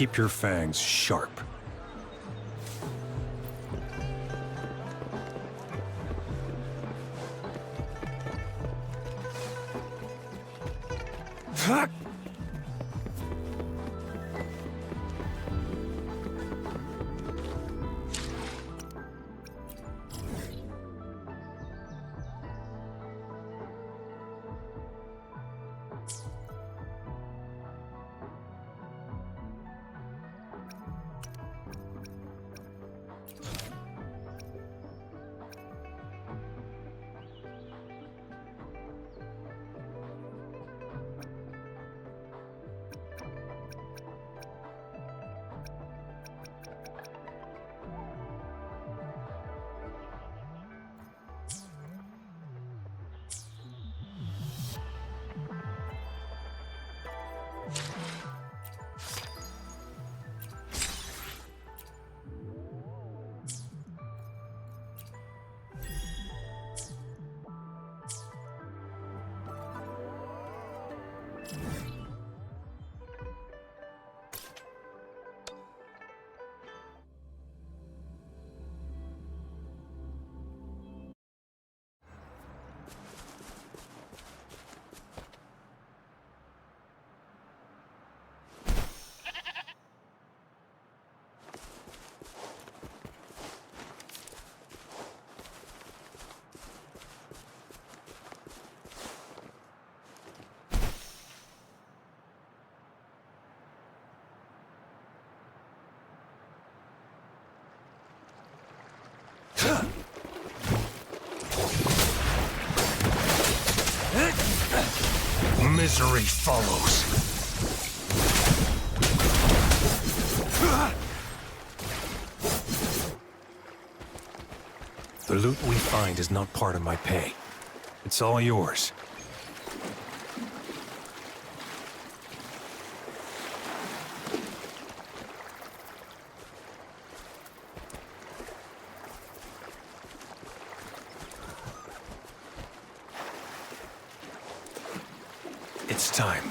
keep your fangs sharp. Misery follows. The loot we find is not part of my pay. It's all yours. It's time.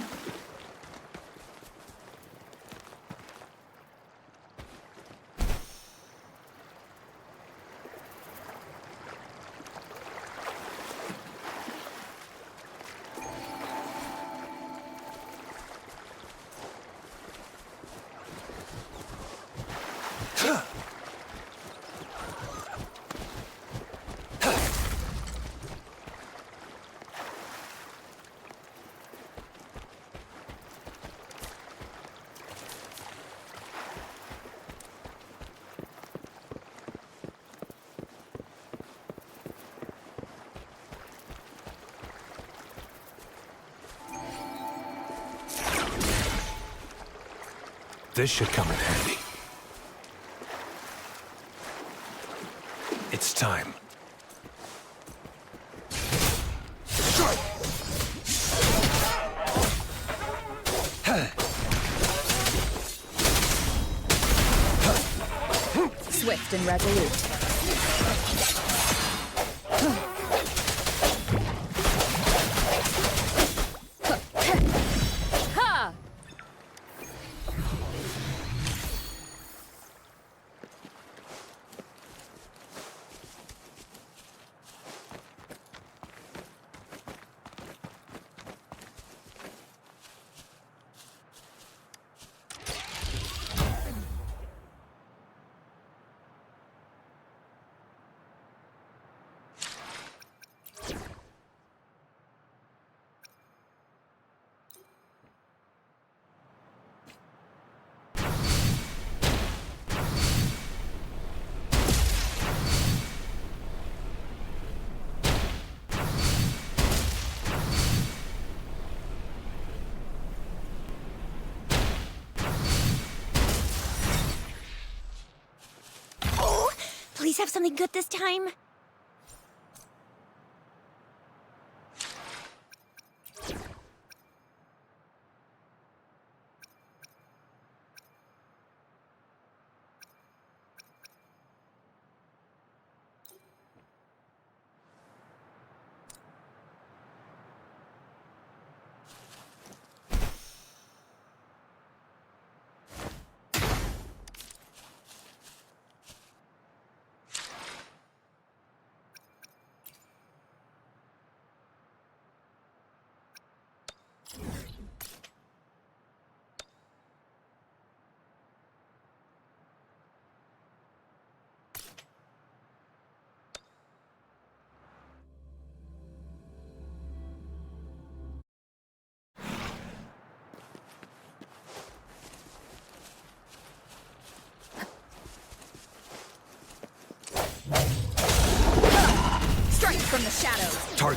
This should come in handy. It's time. Swift and resolute. Please have something good this time.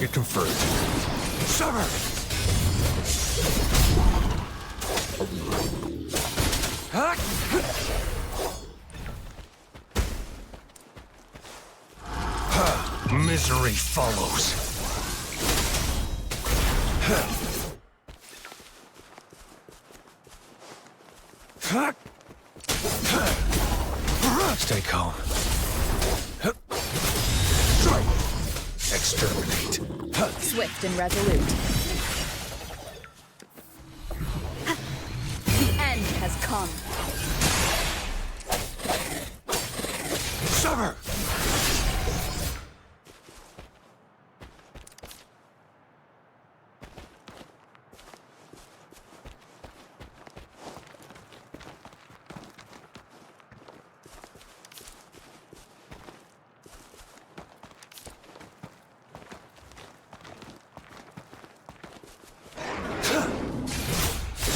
Target confirmed. Sever! Misery follows. Stay calm. Exterminate. Swift and resolute. The end has come. Sever!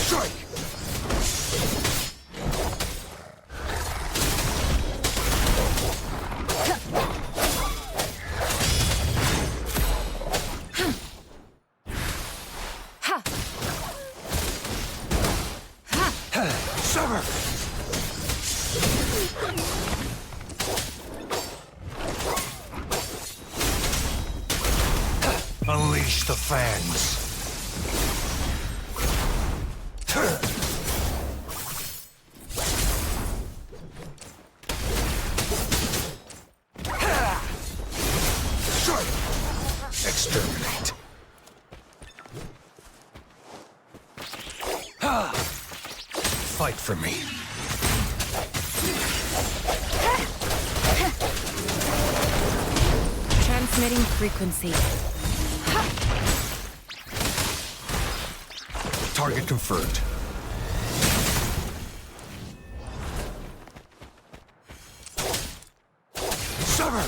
Strike! Sever! Unleash the fangs. Strike! Exterminate. Fight for me. Transmitting frequency. Target confirmed. Sever!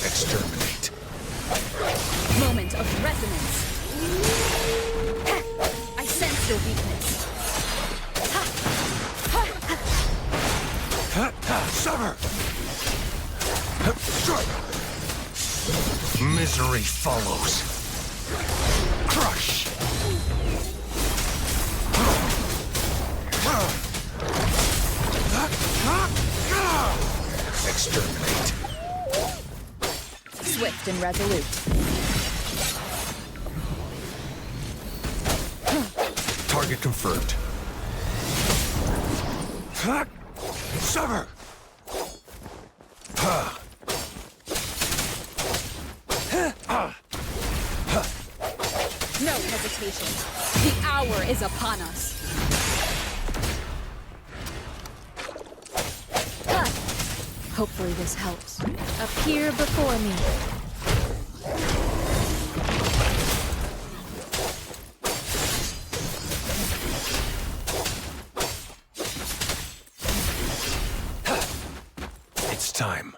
Exterminate. Moment of resonance. I sense your weakness. Sever! Strike! Misery follows. Crush! Exterminate. Swift and resolute. Target confirmed. Sever! No hesitation. The hour is upon us. Hopefully this helps. Appear before me. It's time.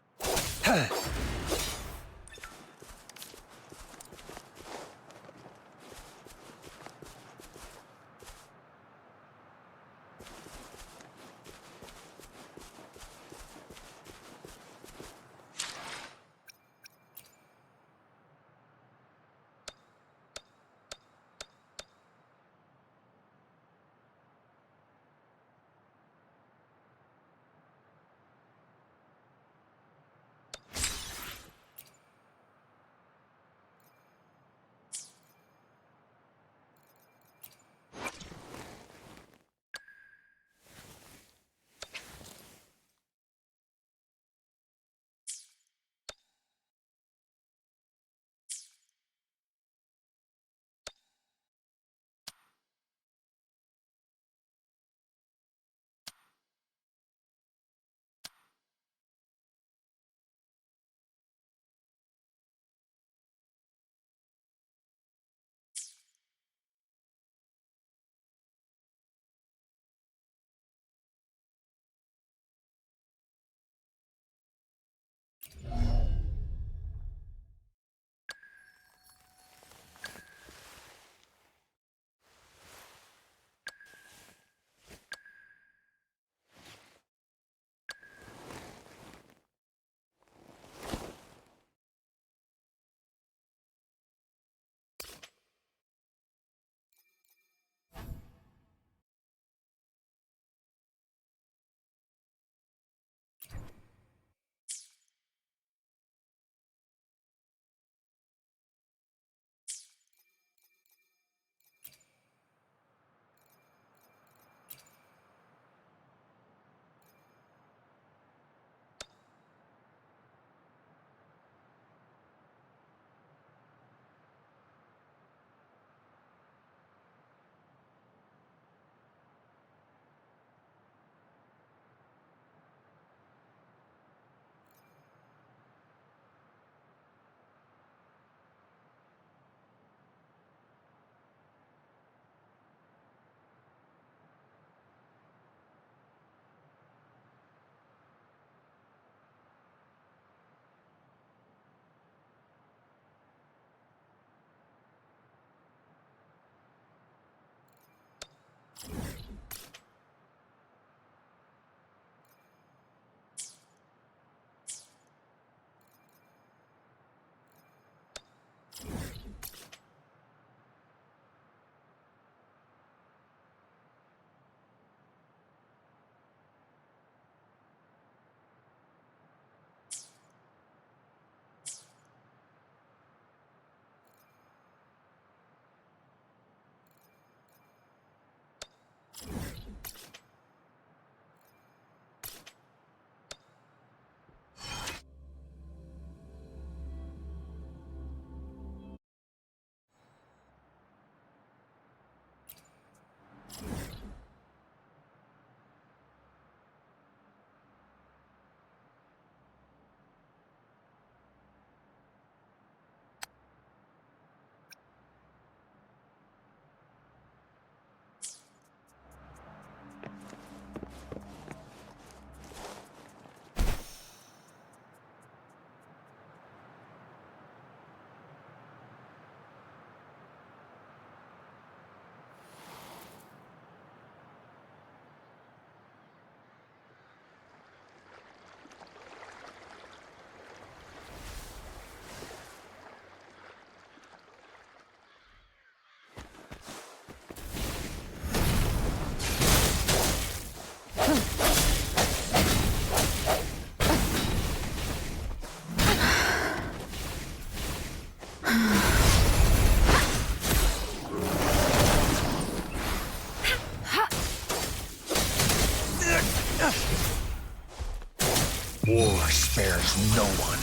War spares no one.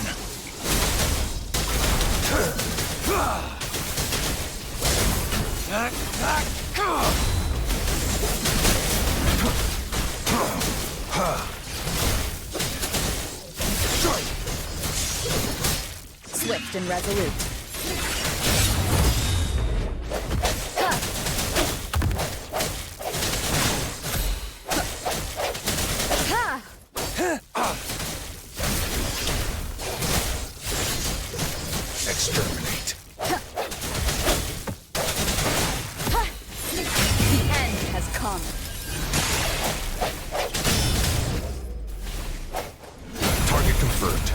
Swift and resolute. Exterminate. The end has come. Target confirmed.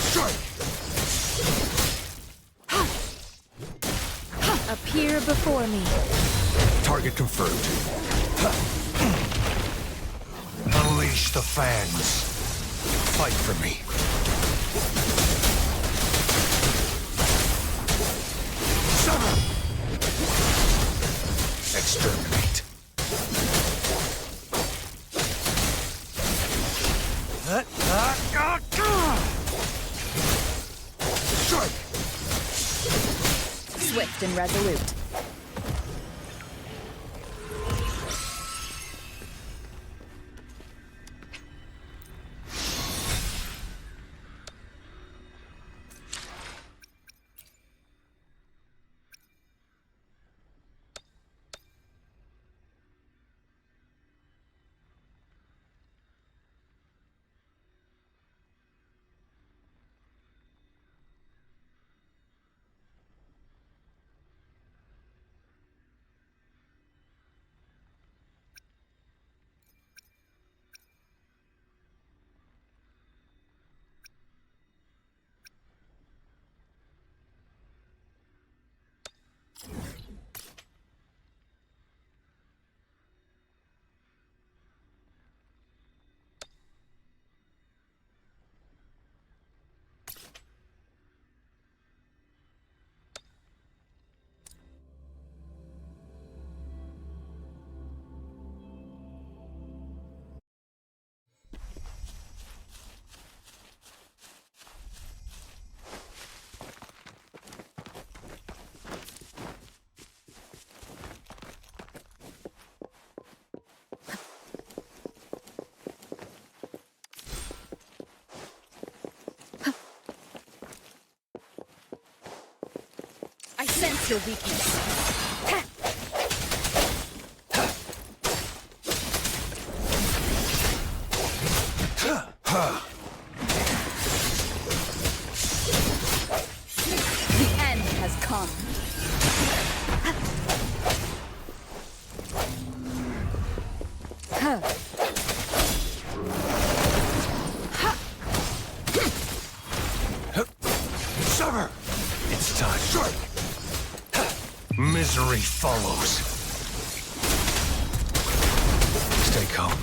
Strike! Appear before me. Target confirmed. Unleash the fangs. Fight for me. Sever! Exterminate. Strike! Swift and resolute. I sense your weakness. The end has come. Sever! It's time. Strike! Misery follows. Stay calm.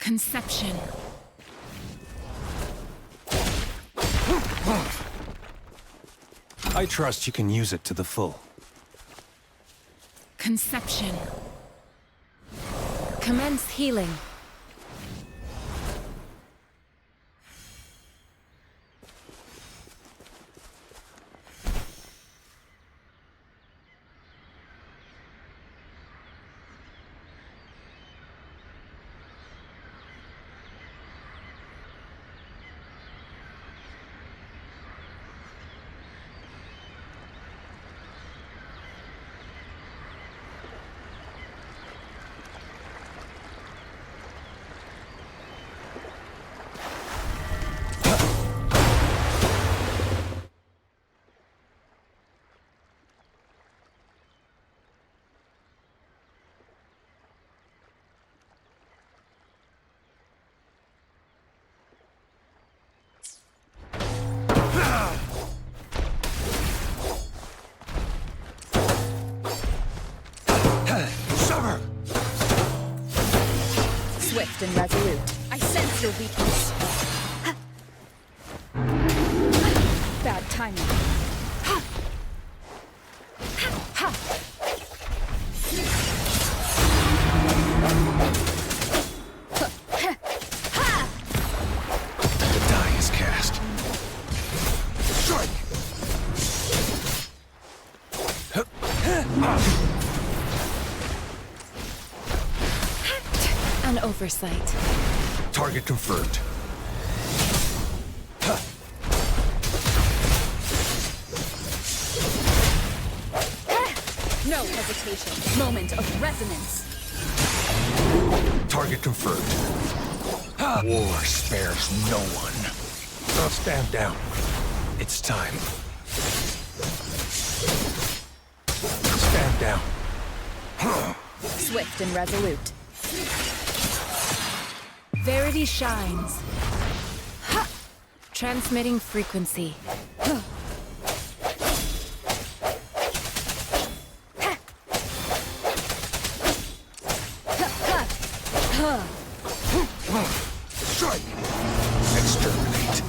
Conception. I trust you can use it to the full. Conception. Commence healing. Swift and resolute. I sense your weakness. Bad timing. The die is cast. Strike! An oversight. Target confirmed. No hesitation. Moment of resonance. Target confirmed. War spares no one. Now stand down. It's time. Stand down. Swift and resolute. Verity shines. Transmitting frequency. Strike! Exterminate.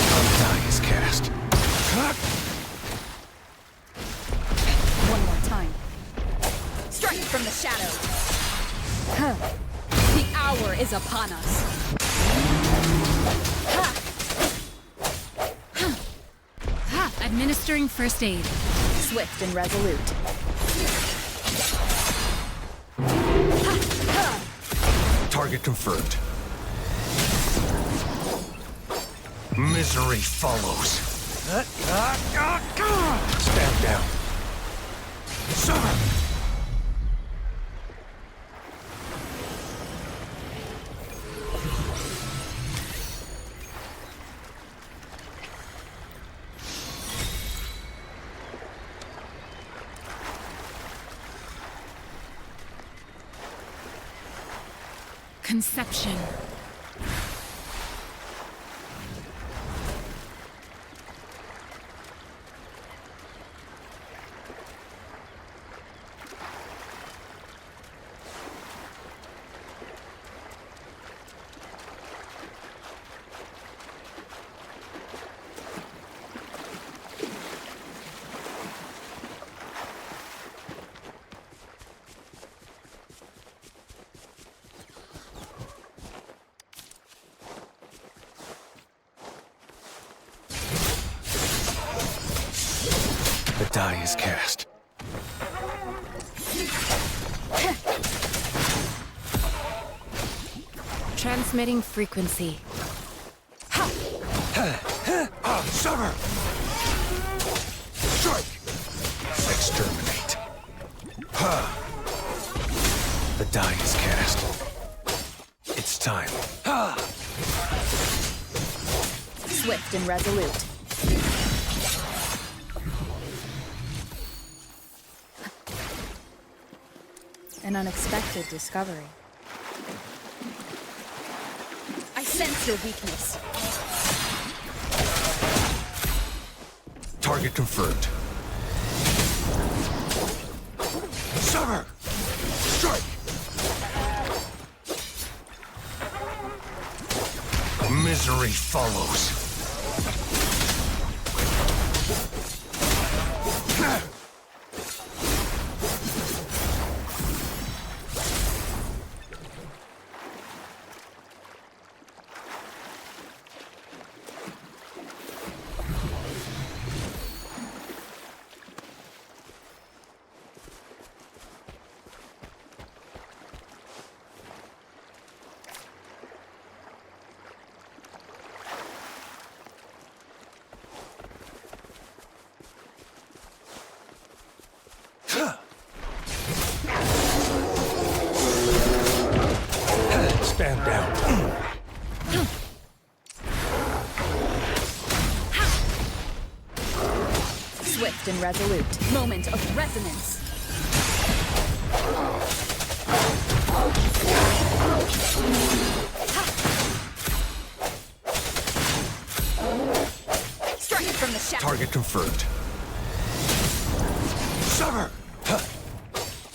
The die is cast. One more time. Strike from the shadows. The hour is upon us. Administering first aid. Swift and resolute. Target confirmed. Misery follows. Stand down. Summer! Conception. The die is cast. Transmitting frequency. Summer! Strike! Exterminate. The die is cast. It's time. Swift and resolute. An unexpected discovery. I sense your weakness. Target Target confirmed. Sever! Strike! Misery follows. Stand down. Swift and resolute. Moment of resonance. Strike from the shadow. Target confirmed. Sever!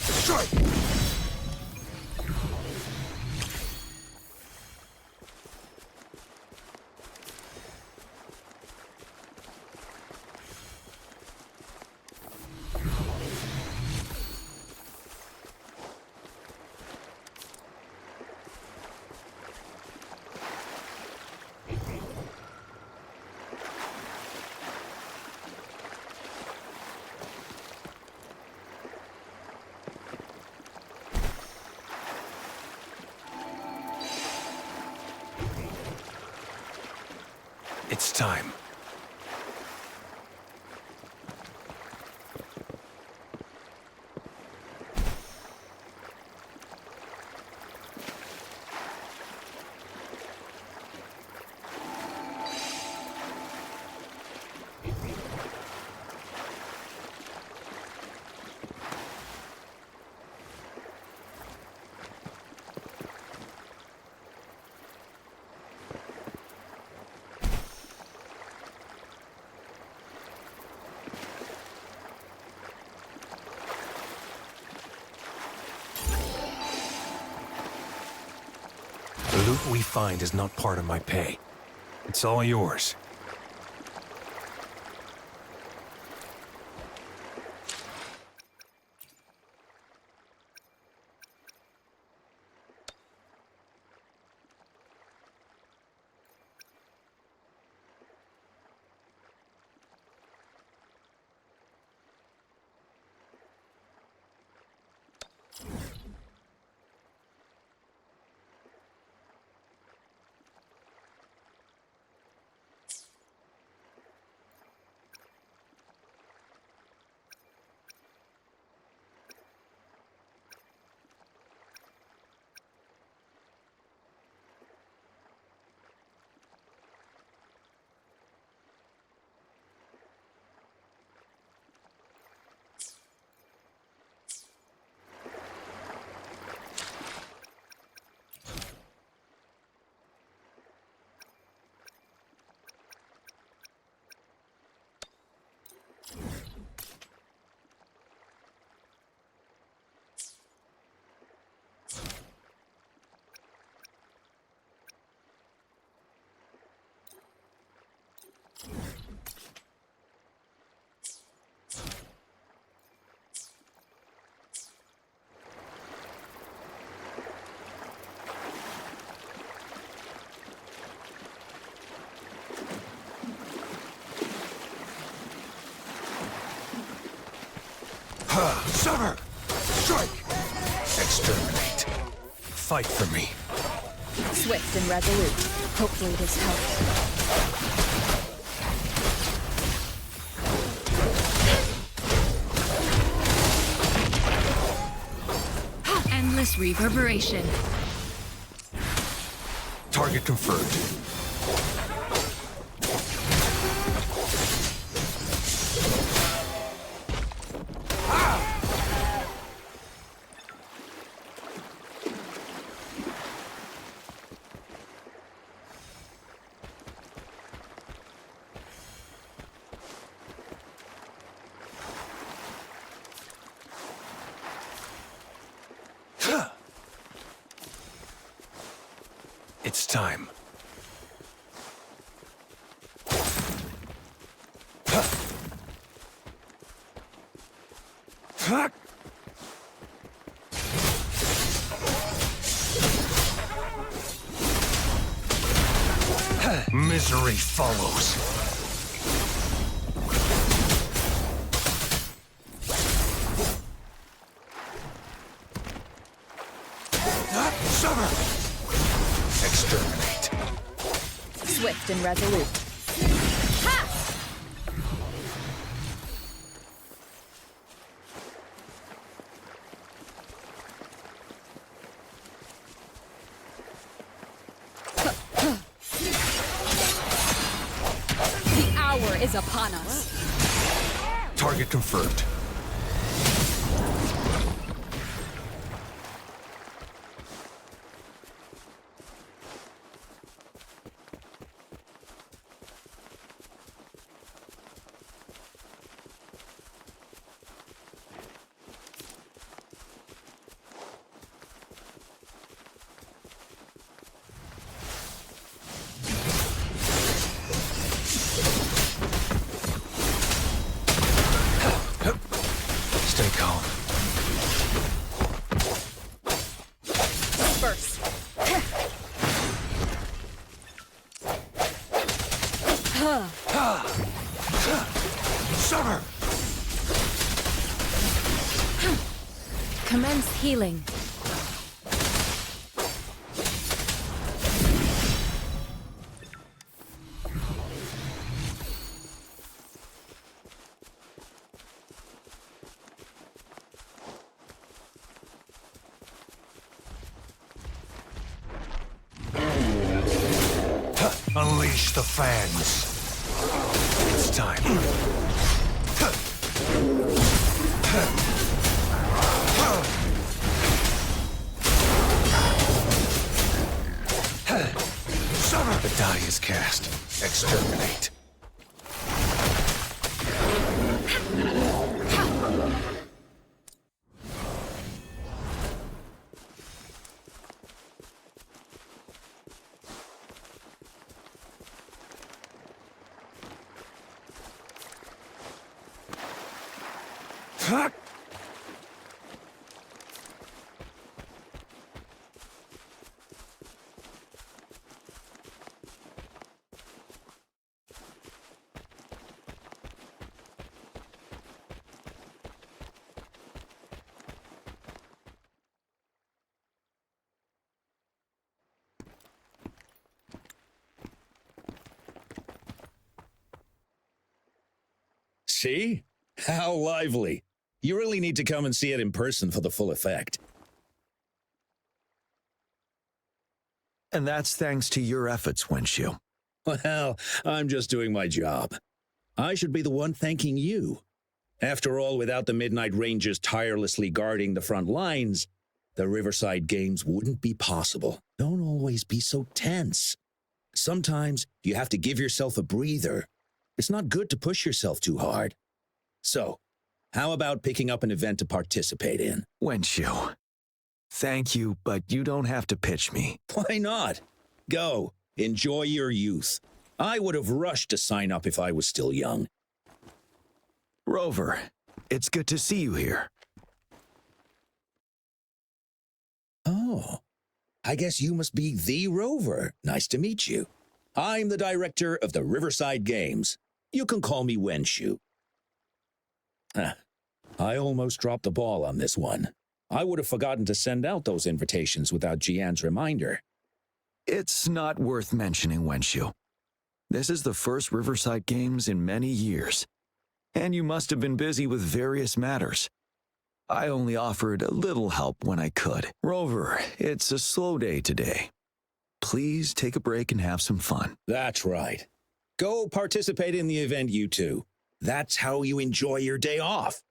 Strike! It's time. The loot we find is not part of my pay. It's all yours. Sever! Strike! Exterminate. Fight for me. Swift and resolute. Hopefully this helps. Endless reverberation. Target confirmed. It's time. Misery follows. Summer! Exterminate. Swift and resolute. Ha! The hour is upon us. Target confirmed. Stay calm. First. Summer! Commence healing. Unleash the fans. It's time. Summer! The die is cast. Exterminate. See? How lively. You really need to come and see it in person for the full effect. And that's thanks to your efforts, Wenshu. Well, I'm just doing my job. I should be the one thanking you. After all, without the Midnight Rangers tirelessly guarding the front lines, the Riverside Games wouldn't be possible. Don't always be so tense. Sometimes you have to give yourself a breather. It's not good to push yourself too hard. So, how about picking up an event to participate in? Wenshu, thank you, but you don't have to pitch me. Why not? Go. Enjoy your youth. I would have rushed to sign up if I was still young. Rover, it's good to see you here. Oh, I guess you must be the Rover. Nice to meet you. I'm the director of the Riverside Games. You can call me Wenshu. I almost dropped the ball on this one. I would have forgotten to send out those invitations without Jian's reminder. It's not worth mentioning, Wenshu. This is the first Riverside Games in many years, and you must have been busy with various matters. I only offered a little help when I could. Rover, it's a slow day today. Please take a break and have some fun. That's right. Go participate in the event, you two. That's how you enjoy your day off.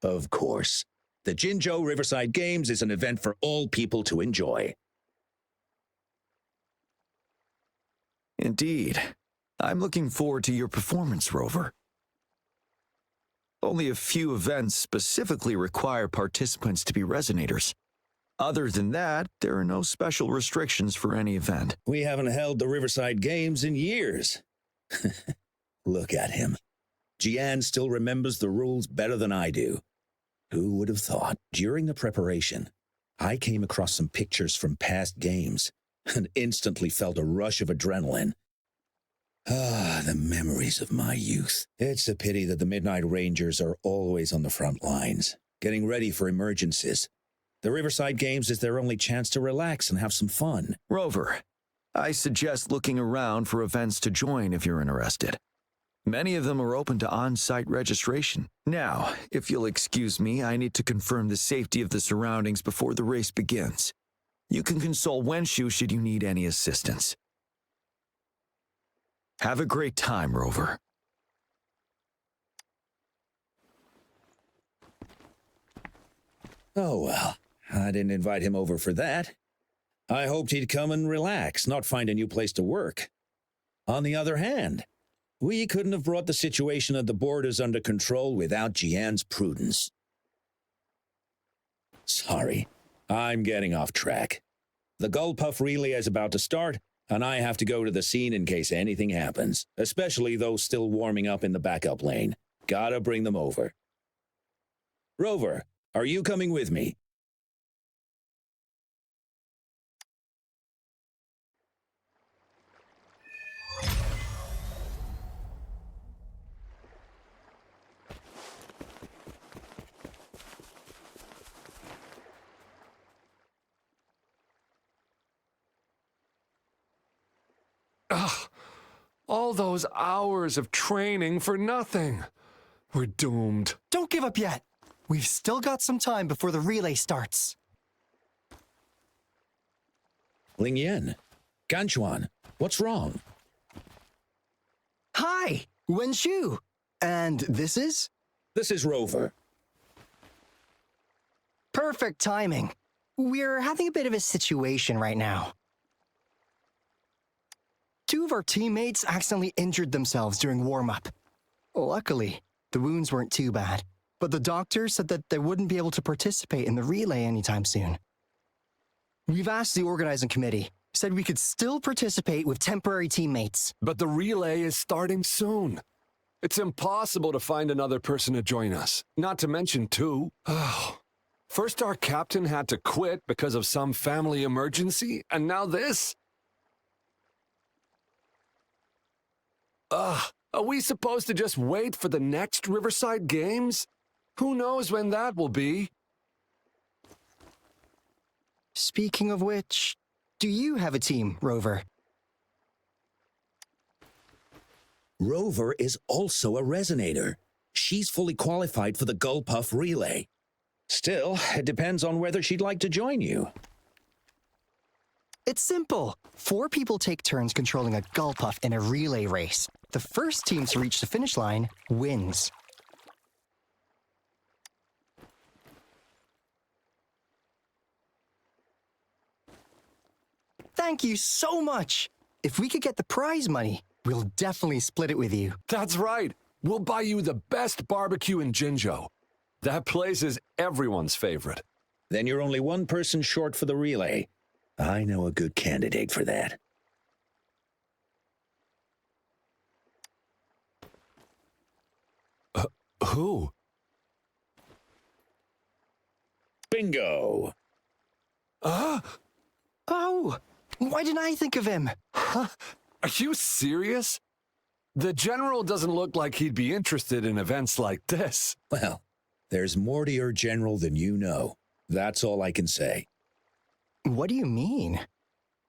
Of course. The Jinzhou Riverside Games is an event for all people to enjoy. Indeed. I'm looking forward to your performance, Rover. Only a few events specifically require participants to be resonators. Other than that, there are no special restrictions for any event. We haven't held the Riverside Games in years. Look at him. Jian still remembers the rules better than I do. Who would have thought? During the preparation, I came across some pictures from past games and instantly felt a rush of adrenaline. Ah, the memories of my youth. It's a pity that the Midnight Rangers are always on the front lines, getting ready for emergencies. The Riverside Games is their only chance to relax and have some fun. Rover, I suggest looking around for events to join if you're interested. Many of them are open to on-site registration. Now, if you'll excuse me, I need to confirm the safety of the surroundings before the race begins. You can consult Wenshu should you need any assistance. Have a great time, Rover. Oh well, I didn't invite him over for that. I hoped he'd come and relax, not find a new place to work. On the other hand, we couldn't have brought the situation at the borders under control without Jian's prudence. Sorry, I'm getting off track. The Gullpuff relay is about to start, and I have to go to the scene in case anything happens, especially those still warming up in the backup lane. Gotta bring them over. Rover, are you coming with me? Ugh, all those hours of training for nothing. We're doomed. Don't give up yet. We've still got some time before the relay starts. Ling Yen, Ganchuan, what's wrong? Hi, Wenshu. And this is? This is Rover. Perfect timing. We're having a bit of a situation right now. Two of our teammates accidentally injured themselves during warm-up. Luckily, the wounds weren't too bad, but the doctor said that they wouldn't be able to participate in the relay anytime soon. We've asked the organizing committee, said we could still participate with temporary teammates. But the relay is starting soon. It's impossible to find another person to join us, not to mention two. Oh. First our captain had to quit because of some family emergency, and now this? Are we supposed to just wait for the next Riverside Games? Who knows when that will be? Speaking of which, do you have a team, Rover? Rover is also a resonator. She's fully qualified for the Gullpuff relay. Still, it depends on whether she'd like to join you. It's simple. 4 people take turns controlling a Gullpuff in a relay race. The first team to reach the finish line wins. Thank you so much. If we could get the prize money, we'll definitely split it with you. That's right. We'll buy you the best barbecue in Jinzhou. That place is everyone's favorite. Then you're only one person short for the relay. I know a good candidate for that. Who? Bingo! Oh, why didn't I think of him? Are you serious? The general doesn't look like he'd be interested in events like this. Well, there's more to your general than you know. That's all I can say. What do you mean?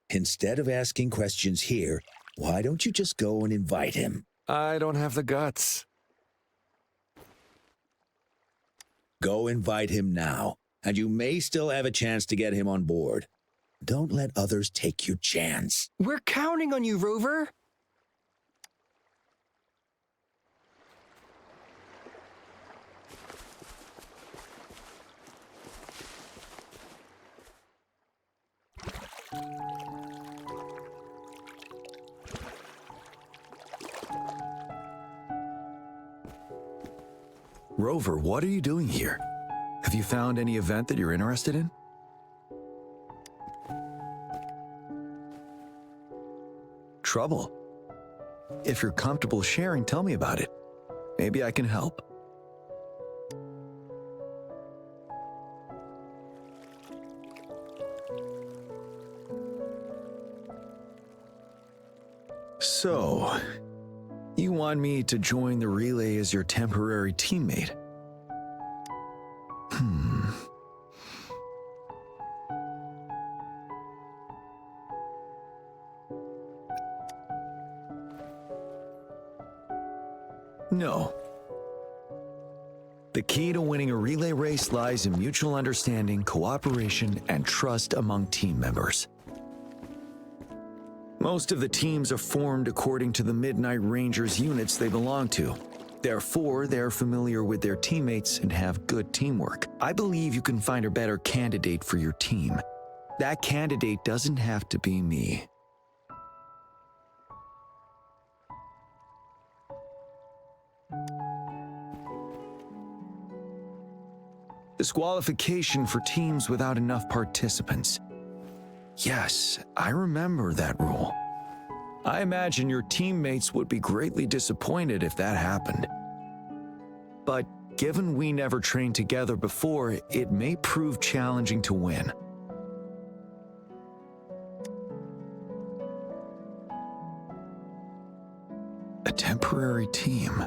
Instead of asking questions here, why don't you just go and invite him? I don't have the guts. Go invite him now, and you may still have a chance to get him on board. Don't let others take your chance. We're counting on you, Rover. Rover, what are you doing here? Have you found any event that you're interested in? trouble. If you're comfortable sharing, tell me about it. Maybe I can help. So, you want me to join the relay as your temporary teammate? No. The key to winning a relay race lies in mutual understanding, cooperation, and trust among team members. Most of the teams are formed according to the Midnight Rangers units they belong to. Therefore, they're familiar with their teammates and have good teamwork. I believe you can find a better candidate for your team. That candidate doesn't have to be me. Disqualification for teams without enough participants. Yes, I remember that rule. I imagine your teammates would be greatly disappointed if that happened. But given we never trained together before, it may prove challenging to win. A temporary team.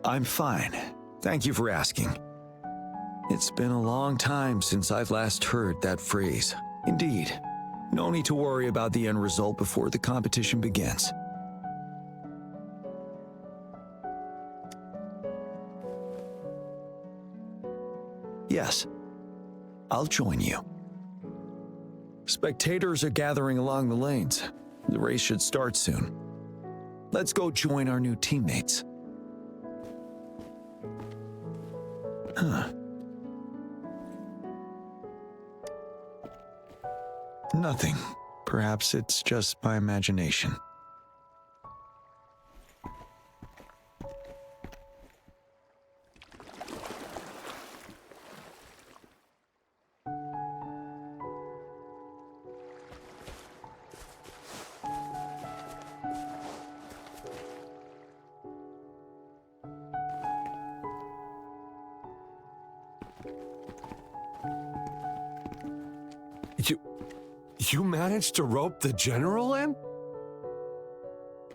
I'm fine. Thank you for asking. It's been a long time since I've last heard that phrase. Indeed, no need to worry about the end result before the competition begins. Yes, I'll join you. Spectators are gathering along the lanes. The race should start soon. Let's go join our new teammates. Nothing. Perhaps it's just my imagination. You managed to rope the general in?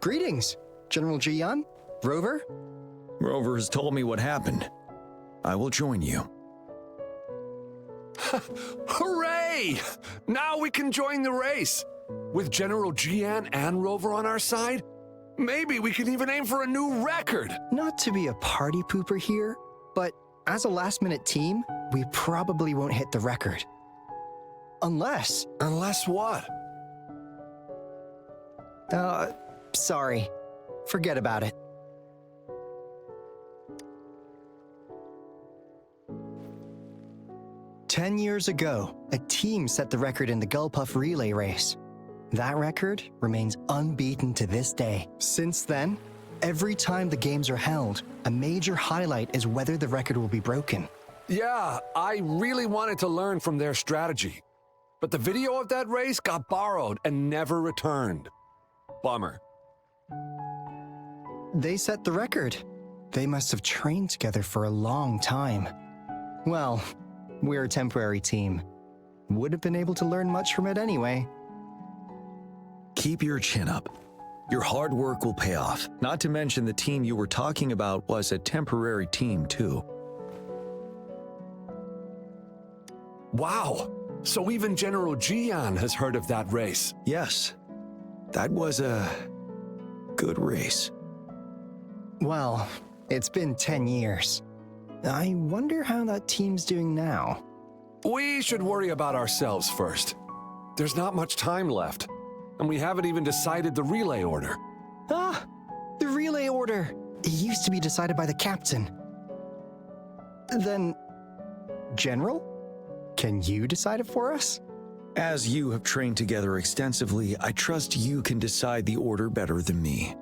Greetings, General Jian, Rover. Rover has told me what happened. I will join you. Hooray! Now we can join the race. With General Jian and Rover on our side, maybe we can even aim for a new record. Not to be a party pooper here, but as a last-minute team, we probably won't hit the record. Unless... Unless what? Sorry. Forget about it. "10 years ago, a team set the record in the Gulpuff relay race. That record remains unbeaten to this day. Since then, every time the games are held, a major highlight is whether the record will be broken. Yeah, I really wanted to learn from their strategy. But the video of that race got borrowed and never returned. Bummer. They set the record. They must have trained together for a long time. Well, we're a temporary team. Would have been able to learn much from it anyway. Keep your chin up. Your hard work will pay off. Not to mention the team you were talking about was a temporary team too. Wow. So even General Jian has heard of that race. Yes, that was a good race. Well, it's been 10 years. I wonder how that team's doing now. We should worry about ourselves first. There's not much time left, and we haven't even decided the relay order. Ah, the relay order. It used to be decided by the captain. Then, General? Can you decide it for us? As you have trained together extensively, I trust you can decide the order better than me.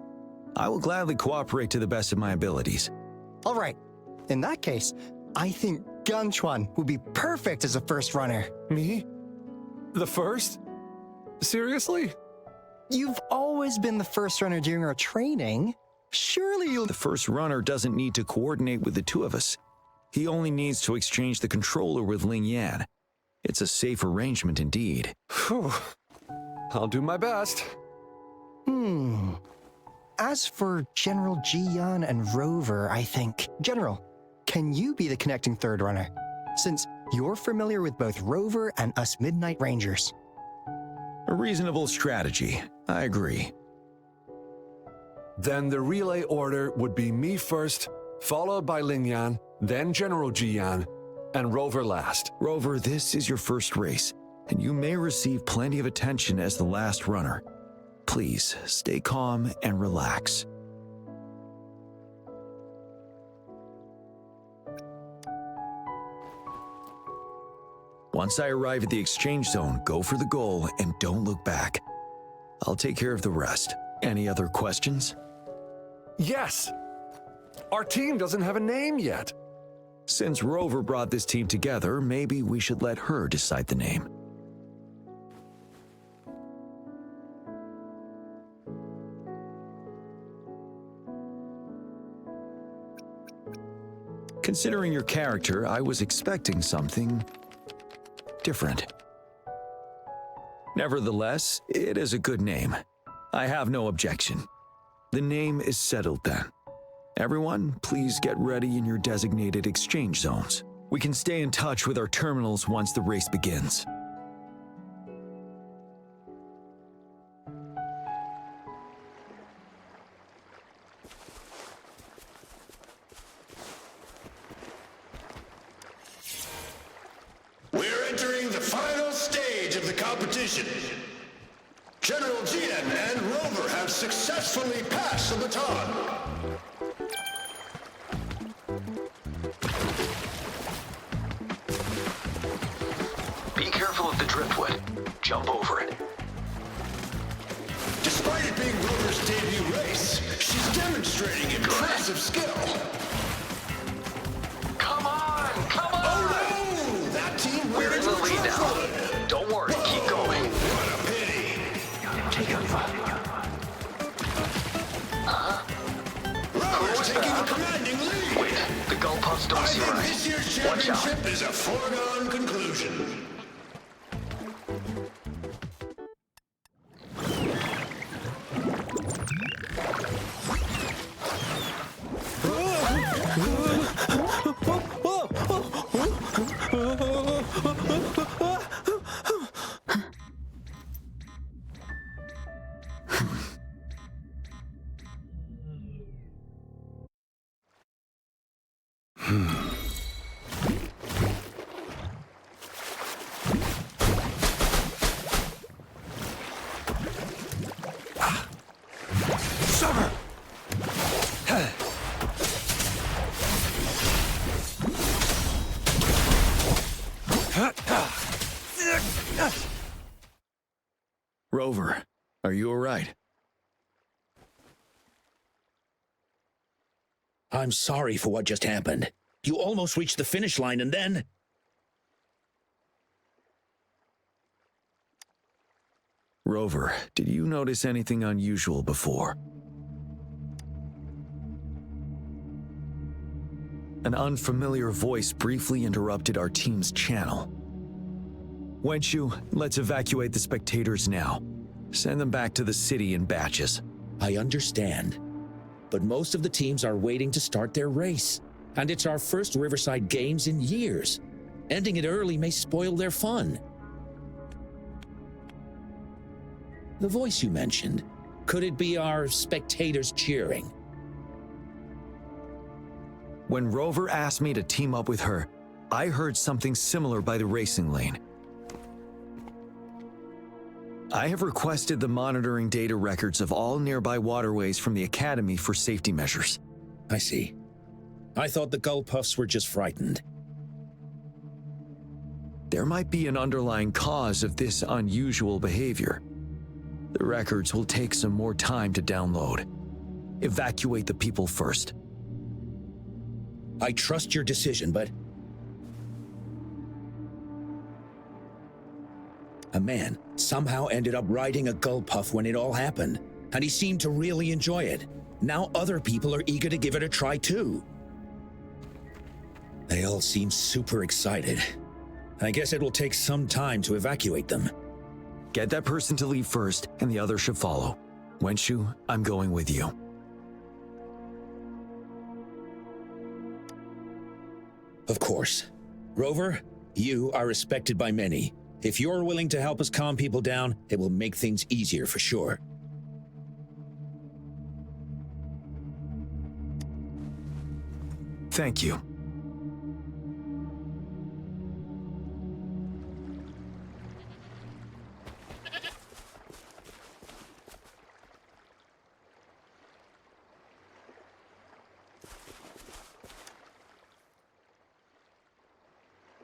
I will gladly cooperate to the best of my abilities. All right. In that case, I think Gunchuan would be perfect as a first runner. Me? The first? Seriously? You've always been the first runner during our training. Surely you'll... The first runner doesn't need to coordinate with the two of us. He only needs to exchange the controller with Ling Yan. It's a safe arrangement indeed. Phew. I'll do my best. As for General Jiyan and Rover, I think... General, can you be the connecting third runner? Since you're familiar with both Rover and us Midnight Rangers. A reasonable strategy. I agree. Then the relay order would be me first, followed by Ling Yan, then General Jiyan, and Rover last. Rover, this is your first race, and you may receive plenty of attention as the last runner. Please, stay calm and relax. Once I arrive at the exchange zone, go for the goal and don't look back. I'll take care of the rest. Any other questions? Yes! Our team doesn't have a name yet. Since Rover brought this team together, maybe we should let her decide the name. Considering your character, I was expecting something different. Nevertheless, it is a good name. I have no objection. The name is settled then. Everyone, please get ready in your designated exchange zones. We can stay in touch with our terminals once the race begins. We're entering the final stage of the competition. General Jian and Rover have successfully passed the baton. Be careful of the driftwood. Jump over it. Despite it being Rover's debut race, she's demonstrating impressive skill. Come on! Come on! Oh no! That team We're in the lead now. Don't worry, keep going. What a pity! Rover's taking a commanding lead. Wait, the goalposts don't I see think right. this year's Watch out. championship is a foregone conclusion. Summer! Rover, are you all right? I'm sorry for what just happened. You almost reached the finish line and then... Rover, did you notice anything unusual before? An unfamiliar voice briefly interrupted our team's channel. Wenshu, let's evacuate the spectators now. Send them back to the city in batches. I understand. But most of the teams are waiting to start their race. And it's our first Riverside Games in years. Ending it early may spoil their fun. The voice you mentioned, could it be our spectators cheering? When Rover asked me to team up with her, I heard something similar by the racing lane. I have requested the monitoring data records of all nearby waterways from the Academy for safety measures. I see. I thought the Gullpuffs were just frightened. There might be an underlying cause of this unusual behavior. The records will take some more time to download. Evacuate the people first. I trust your decision, but A man somehow ended up riding a gull puff when it all happened, and he seemed to really enjoy it. Now other people are eager to give it a try too. They all seem super excited. I guess it will take some time to evacuate them. Get that person to leave first, and the others should follow. Wenshu, I'm going with you. Of course. Rover, you are respected by many. If you're willing to help us calm people down, it will make things easier for sure. Thank you.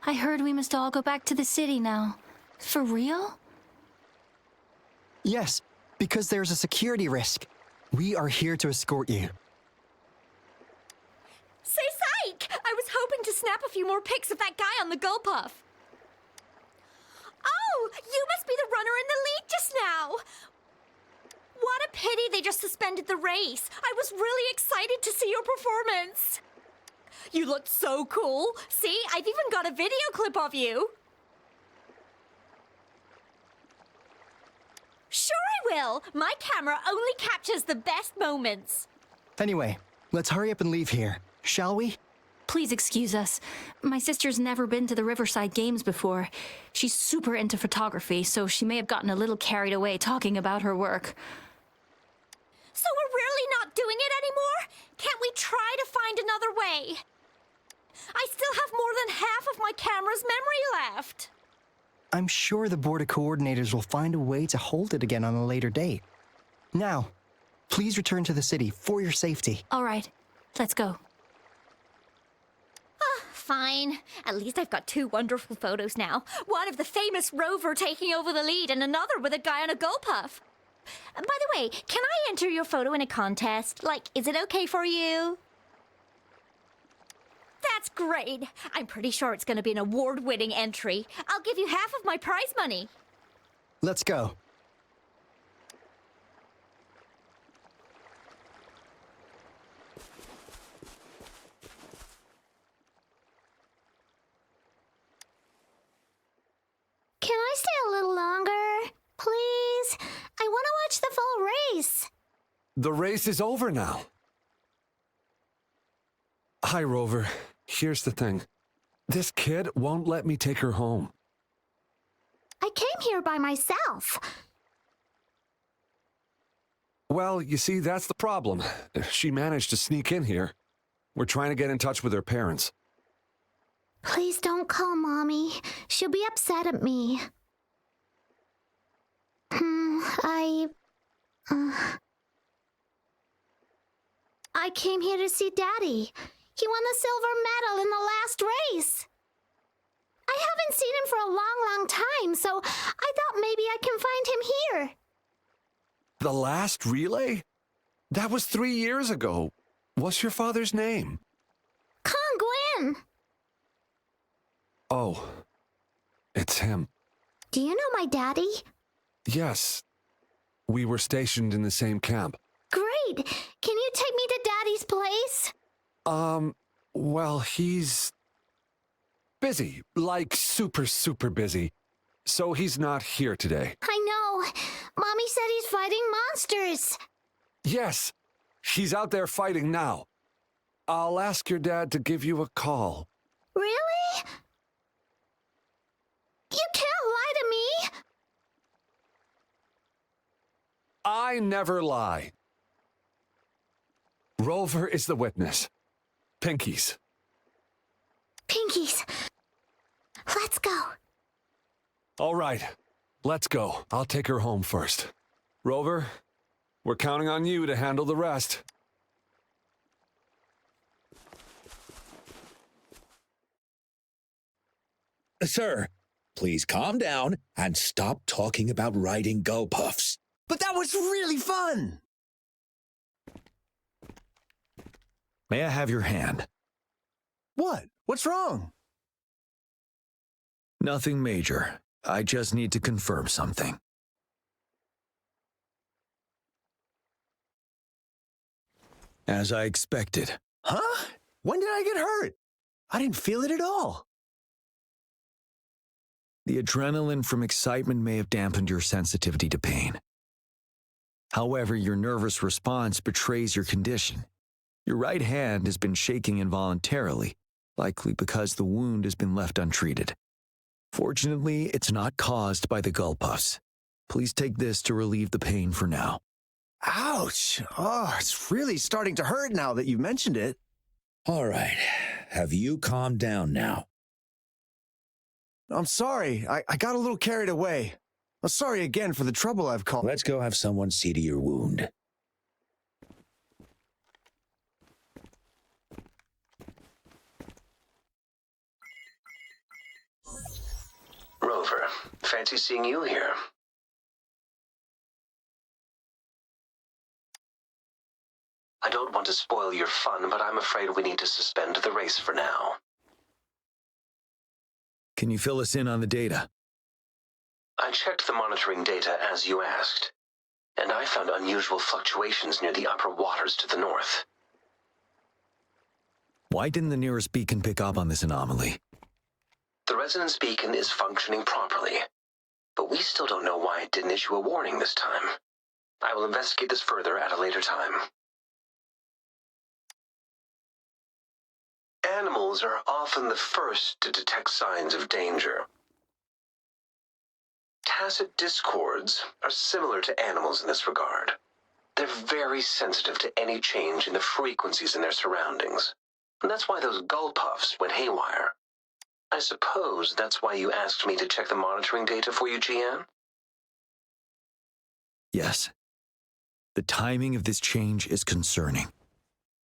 I heard we must all go back to the city now. For real? Yes, because there's a security risk. We are here to escort you. Say psych! I was hoping to snap a few more pics of that guy on the gull puff. Oh, you must be the runner in the lead just now. What a pity they just suspended the race. I was really excited to see your performance. You looked so cool. See, I've even got a video clip of you. Sure I will. My camera only captures the best moments. Anyway, let's hurry up and leave here, shall we? Please excuse us. My sister's never been to the Riverside Games before. She's super into photography, so she may have gotten a little carried away talking about her work. So we're really not doing it anymore? Can't we try to find another way? I still have more than half of my camera's memory left. I'm sure the board of coordinators will find a way to hold it again on a later date. Now, please return to the city for your safety. All right, let's go. Fine. At least I've got two wonderful photos now. One of the famous Rover taking over the lead and another with a guy on a gull puff. By the way, can I enter your photo in a contest? Like, is it okay for you? That's great. I'm pretty sure it's going to be an award-winning entry. I'll give you half of my prize money. Let's go. Can I stay a little longer? Please? I want to watch the full race. The race is over now. Hi, Rover. Here's the thing. This kid won't let me take her home. I came here by myself. Well, you see, that's the problem. She managed to sneak in here. We're trying to get in touch with her parents. Please don't call Mommy. She'll be upset at me. I came here to see Daddy. He won the silver medal in the last race. I haven't seen him for a long time, so I thought maybe I can find him here. The last relay? That was 3 years ago. What's your father's name? Kong Gwyn. Oh, it's him. Do you know my daddy? Yes. We were stationed in the same camp. Great. Can you take me to Daddy's place? Well, he's busy. Like super busy. So he's not here today. I know. Mommy said he's fighting monsters. Yes, he's out there fighting now. I'll ask your dad to give you a call. Really? You can't lie to me. I never lie. Rover is the witness. Pinkies. Pinkies. Let's go. All right, let's go. I'll take her home first. Rover, we're counting on you to handle the rest. Sir, please calm down and stop talking about riding gull puffs. But that was really fun! May I have your hand? What? What's wrong? Nothing major. I just need to confirm something. As I expected. Huh? When did I get hurt? I didn't feel it at all. The adrenaline from excitement may have dampened your sensitivity to pain. However, your nervous response betrays your condition. Your right hand has been shaking involuntarily, likely because the wound has been left untreated. Fortunately, it's not caused by the gull puffs. Please take this to relieve the pain for now. Ouch! Oh, it's really starting to hurt now that you mentioned it. All right. Have you calmed down now? I'm sorry. I got a little carried away. I'm sorry again for the trouble I've caused. Let's go have someone see to your wound. Rover, fancy seeing you here. I don't want to spoil your fun, but I'm afraid we need to suspend the race for now. Can you fill us in on the data? I checked the monitoring data as you asked, and I found unusual fluctuations near the upper waters to the north. Why didn't the nearest beacon pick up on this anomaly? The resonance beacon is functioning properly, but we still don't know why it didn't issue a warning this time. I will investigate this further at a later time. Animals are often the first to detect signs of danger. Tacit discords are similar to animals in this regard. They're very sensitive to any change in the frequencies in their surroundings. And that's why those gull puffs went haywire. I suppose that's why you asked me to check the monitoring data for you, GM? Yes. The timing of this change is concerning.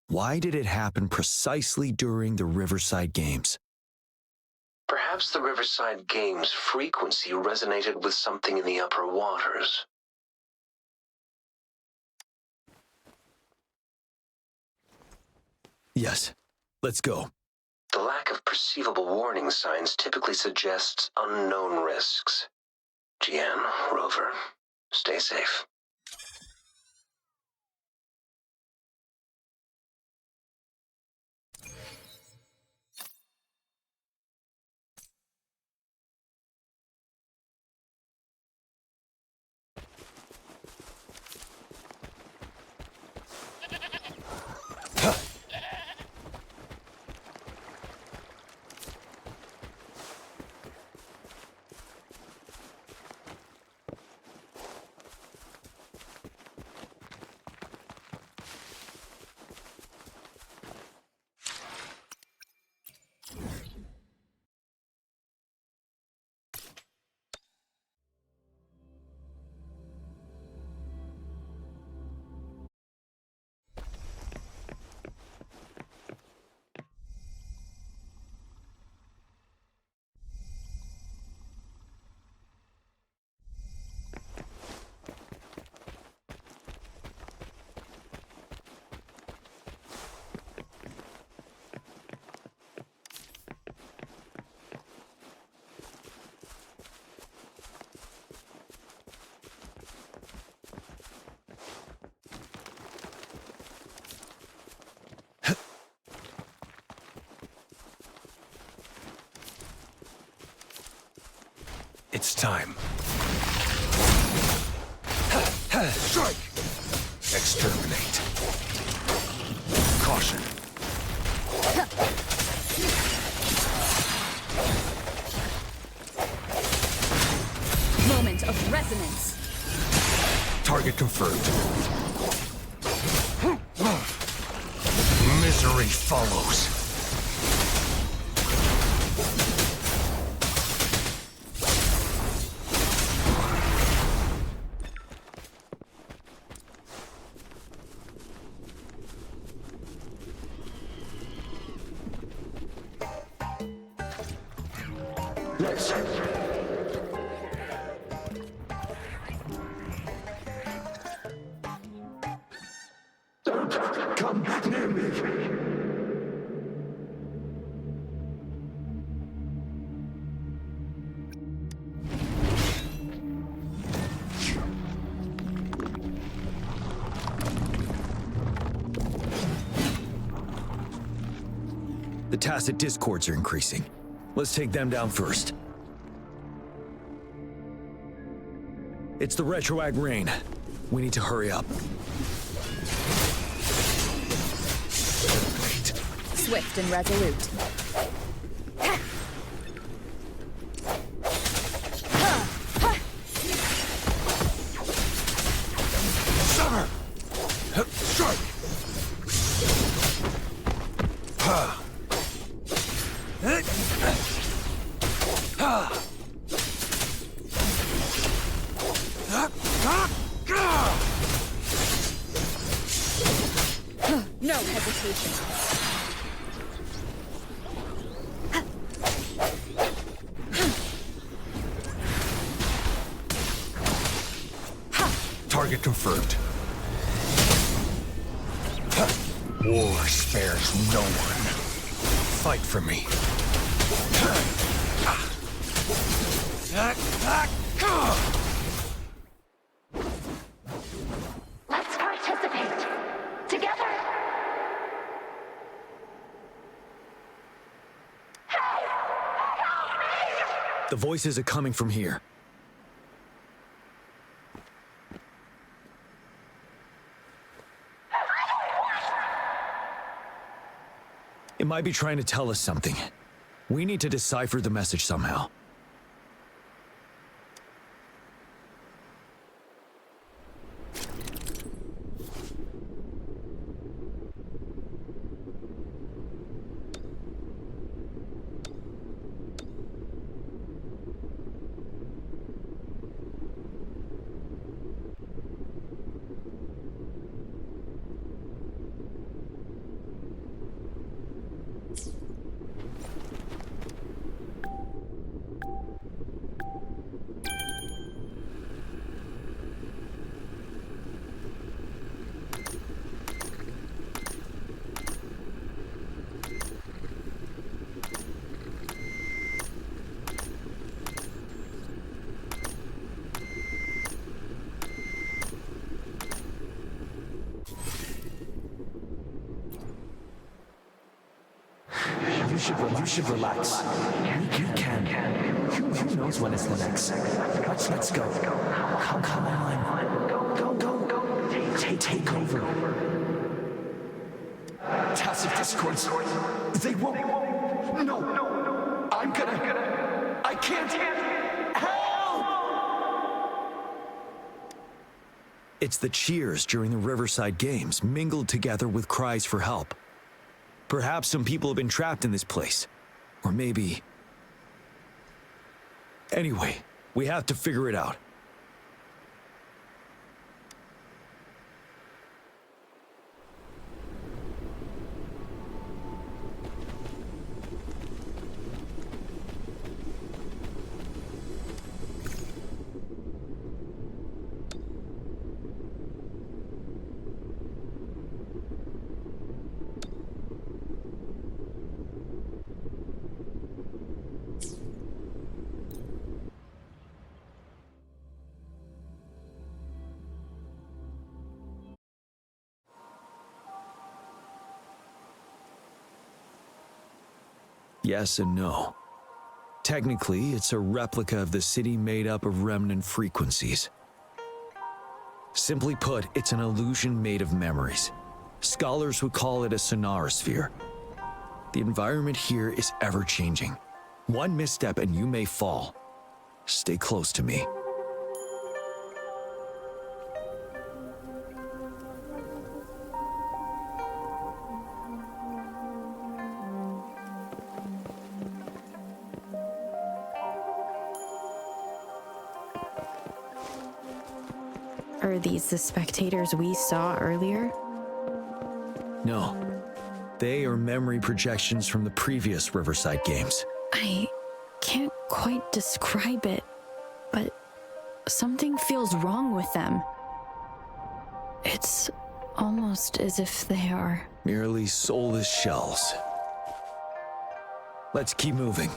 Why did it happen precisely during the Riverside Games? Perhaps the Riverside Games' frequency resonated with something in the upper waters. Yes. Let's go. The lack of perceivable warning signs typically suggests unknown risks. GN, Rover, stay safe. It's time. Strike! Exterminate. Caution. Moment of resonance. Target confirmed. Misery follows. The tacit discords are increasing. Let's take them down first. It's the retroag rain. We need to hurry up. Swift and resolute. Summer! Strike! No hesitation. Target confirmed. War spares no one. Fight for me. Let's participate. Together. The voices are coming from here. It might be trying to tell us something. We need to decipher the message somehow. You should relax. You can. Who knows when it's the next? Let's go. Come on. Go. Take over. Tacit discords. They won't. No. I can't. Help! It's the cheers during the Riverside Games mingled together with cries for help. Perhaps some people have been trapped in this place. Or maybe... Anyway, we have to figure it out. Yes and no. Technically, it's a replica of the city made up of remnant frequencies. Simply put, it's an illusion made of memories. Scholars would call it a sonorosphere. The environment here is ever-changing. One misstep and you may fall. Stay close to me. Are these the spectators we saw earlier? No. They are memory projections from the previous Riverside Games. I can't quite describe it, but something feels wrong with them. It's almost as if they are Merely soulless shells. Let's keep moving.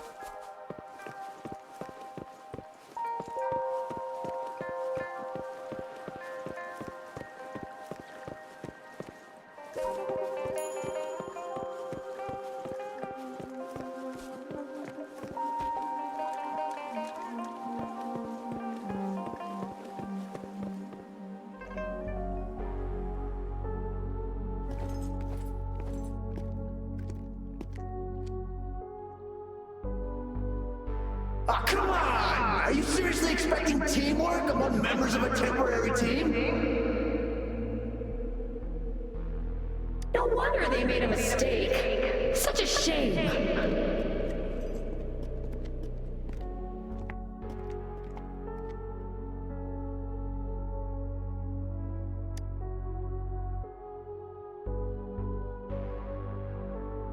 Ah, come on! Are you seriously expecting teamwork among members of a temporary team? No wonder they made a mistake. Such a shame.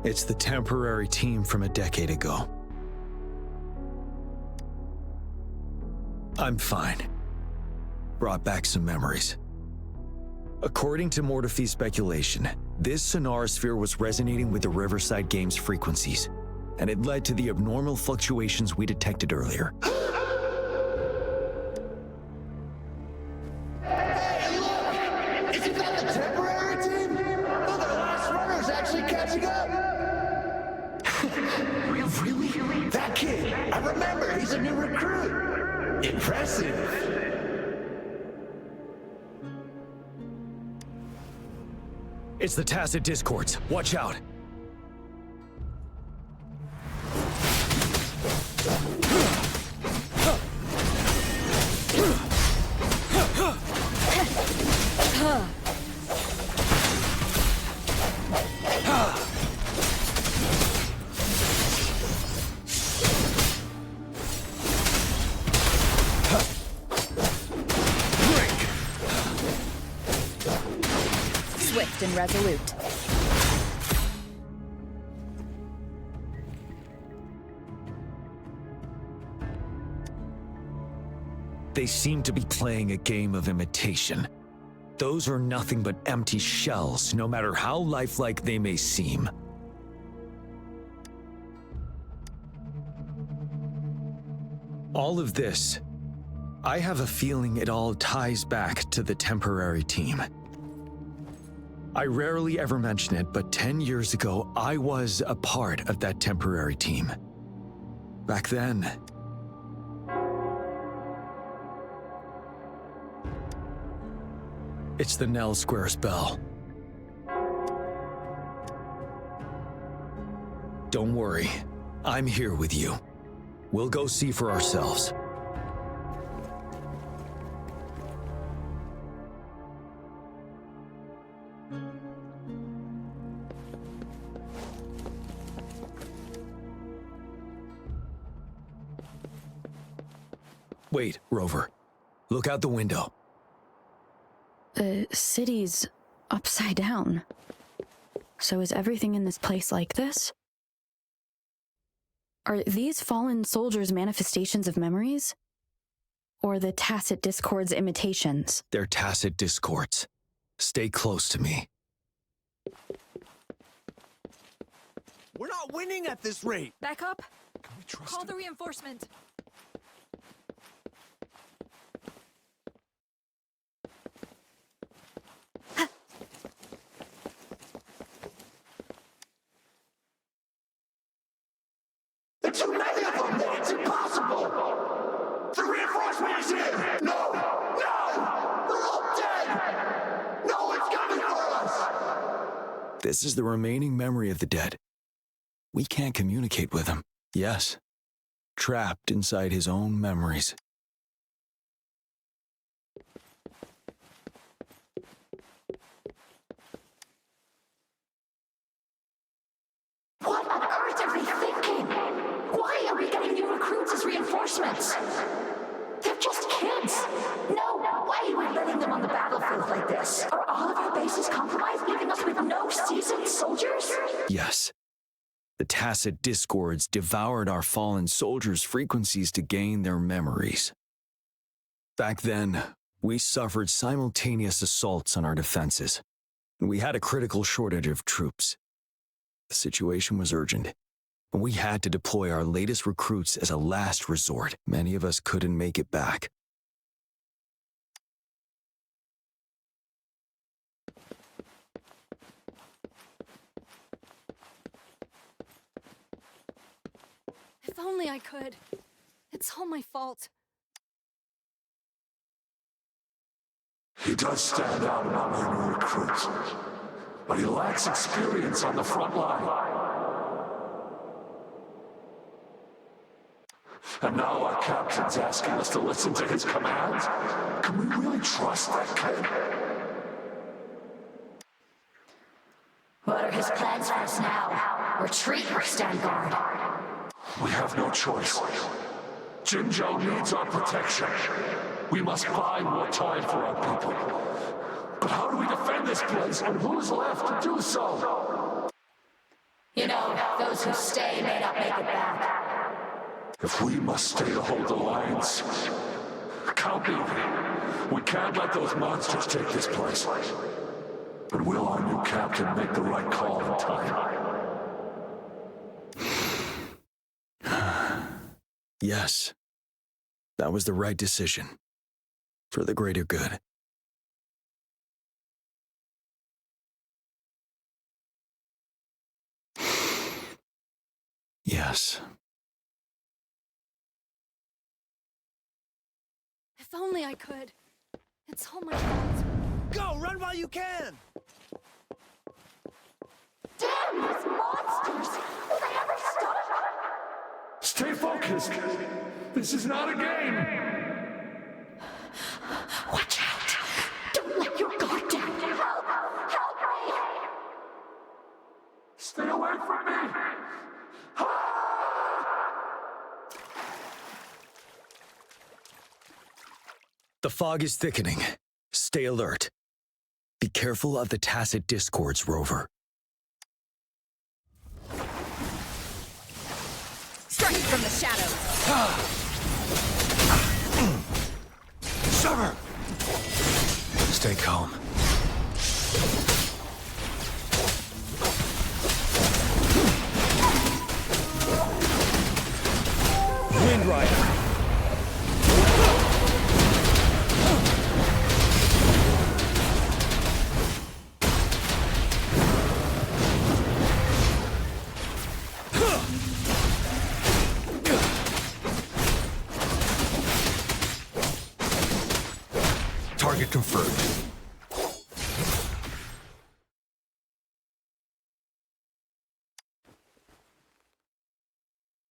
It's the temporary team from a decade ago. I'm fine. Brought back some memories. According to Mortefy's speculation, this sonar sphere was resonating with the Riverside Games frequencies, and it led to the abnormal fluctuations we detected earlier. Hey, look! Isn't that the temporary team? Oh, their last runner's actually catching up! Really? That kid! I remember, he's a new recruit! Impressive! It's the Tacit Discords. Watch out. Swift and resolute. They seem to be playing a game of imitation. Those are nothing but empty shells, no matter how lifelike they may seem. All of this, I have a feeling it all ties back to the temporary team. I rarely ever mention it, but 10 years ago, I was a part of that temporary team. Back then, it's the Nell Squares bell. Don't worry, I'm here with you. We'll go see for ourselves. Wait, Rover. Look out the window. The city's upside down. So is everything in this place like this? Are these fallen soldiers manifestations of memories? Or the Tacit Discords imitations? They're Tacit Discords. Stay close to me. We're not winning at this rate. Back up. Can we trust Call him? the reinforcement. There are too many of them! It's impossible! The reinforcement is here! No! No! They're all dead! No one's coming for us! This is the remaining memory of the dead. We can't communicate with him. Yes. Trapped inside his own memories. What on earth are we thinking? Why are we getting new recruits as reinforcements? They're just kids. No, why are we letting them on the battlefield like this? Are all of our bases compromised, leaving us with no seasoned soldiers? Yes. The Tacit Discords devoured our fallen soldiers' frequencies to gain their memories. Back then, we suffered simultaneous assaults on our defenses, and we had a critical shortage of troops. The situation was urgent, and we had to deploy our latest recruits as a last resort. Many of us couldn't make it back. If only I could. It's all my fault. He does stand out among our new recruits, but he lacks experience on the front line. And now our captain's asking us to listen to his commands? Can we really trust that kid? What are his plans for us now? Retreat or stand guard? We have no choice. Jinzhou needs our protection. We must buy more time for our people. But how do we defend this place, and who's left to do so? You know, those who stay may not make it back. If we must stay to hold the lines, count me in. We can't let those monsters take this place. But will our new captain make the right call in time? Yes, that was the right decision. For the greater good. Yes. If only I could. It's all my fault. Go! Run while you can! Damn these monsters! Will they ever stop? Stay focused. This is not a game. Watch out! Don't let your guard down! Help! Help me! Stay away from me. The fog is thickening. Stay alert. Be careful of the tacit discords, Rover. Strike from the shadows! Sever! Stay calm. Wind Rider! Target confirmed.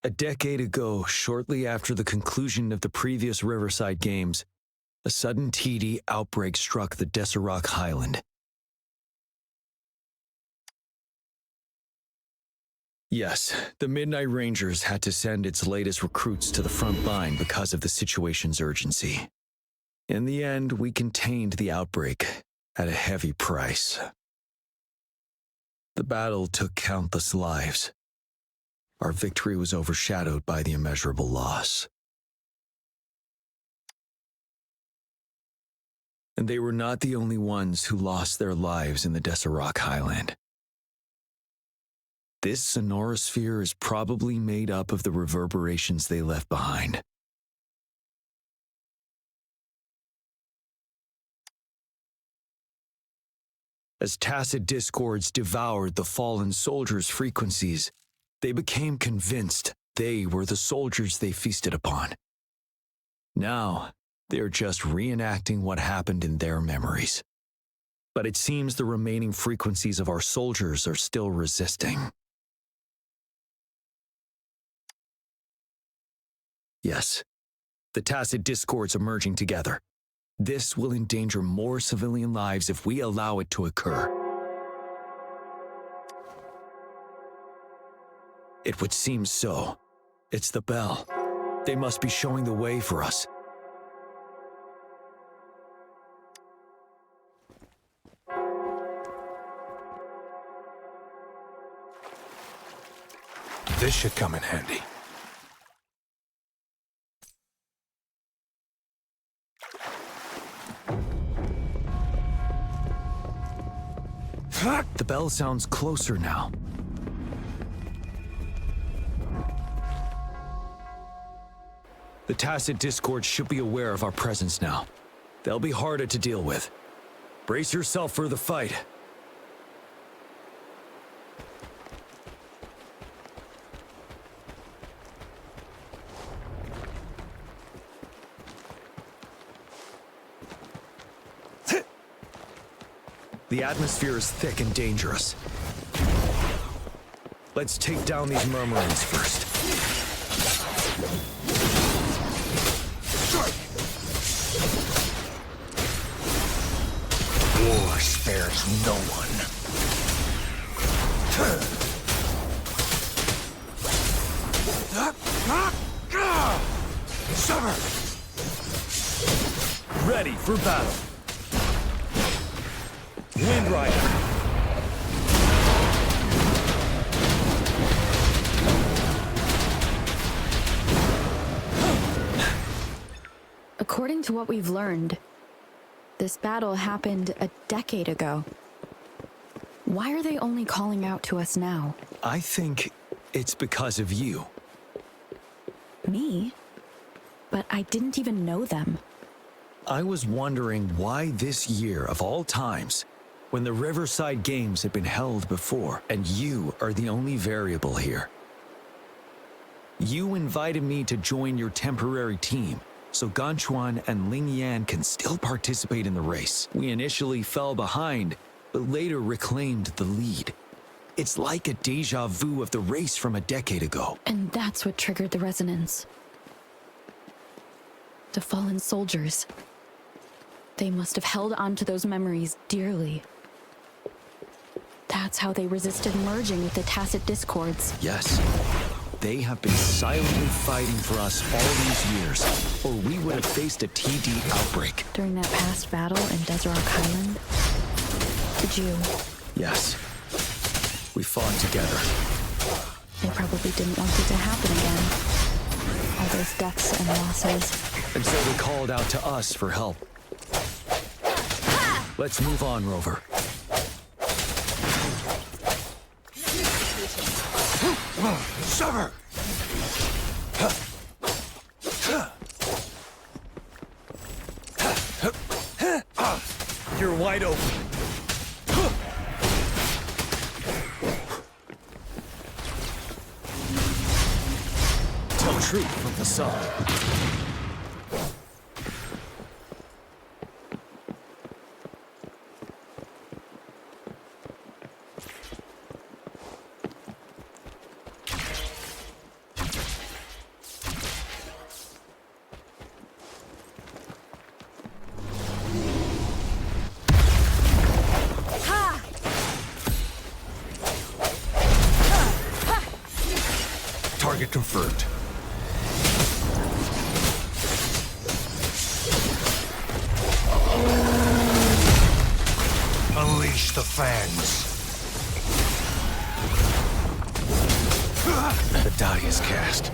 A decade ago, shortly after the conclusion of the previous Riverside Games, a sudden TD outbreak struck the Deserac Highland. Yes, the Midnight Rangers had to send its latest recruits to the front line because of the situation's urgency. In the end, we contained the outbreak at a heavy price. The battle took countless lives. Our victory was overshadowed by the immeasurable loss. And they were not the only ones who lost their lives in the Deserac Highland. This sonorosphere is probably made up of the reverberations they left behind. As tacit discords devoured the fallen soldiers' frequencies, they became convinced they were the soldiers they feasted upon. Now, they are just reenacting what happened in their memories. But it seems the remaining frequencies of our soldiers are still resisting. Yes, the tacit discords are merging together. This will endanger more civilian lives if we allow it to occur. It would seem so. It's the bell. They must be showing the way for us. This should come in handy. The bell sounds closer now. The tacit discord should be aware of our presence now. They'll be harder to deal with. Brace yourself for the fight. The atmosphere is thick and dangerous. Let's take down these murmurings first. War spares no one. Sever! Ready for battle. Wind Rider. According to what we've learned, this battle happened a decade ago. Why are they only calling out to us now? I think it's because of you. Me? But I didn't even know them. I was wondering why this year of all times, when the Riverside Games had been held before, and you are the only variable here. You invited me to join your temporary team, so Ganchuan and Ling Yan can still participate in the race. We initially fell behind, but later reclaimed the lead. It's like a deja vu of the race from a decade ago. And that's what triggered the resonance. The fallen soldiers. They must have held on to those memories dearly. That's how they resisted merging with the Tacit Discords. Yes. They have been silently fighting for us all these years, or we would have faced a TD outbreak. During that past battle in Desert Island, did you? Yes. We fought together. They probably didn't want it to happen again. All those deaths and losses. And so they called out to us for help. Let's move on, Rover. Sever! You're wide open. Tell truth from the sun. Target confirmed. Unleash the fangs. The die is cast.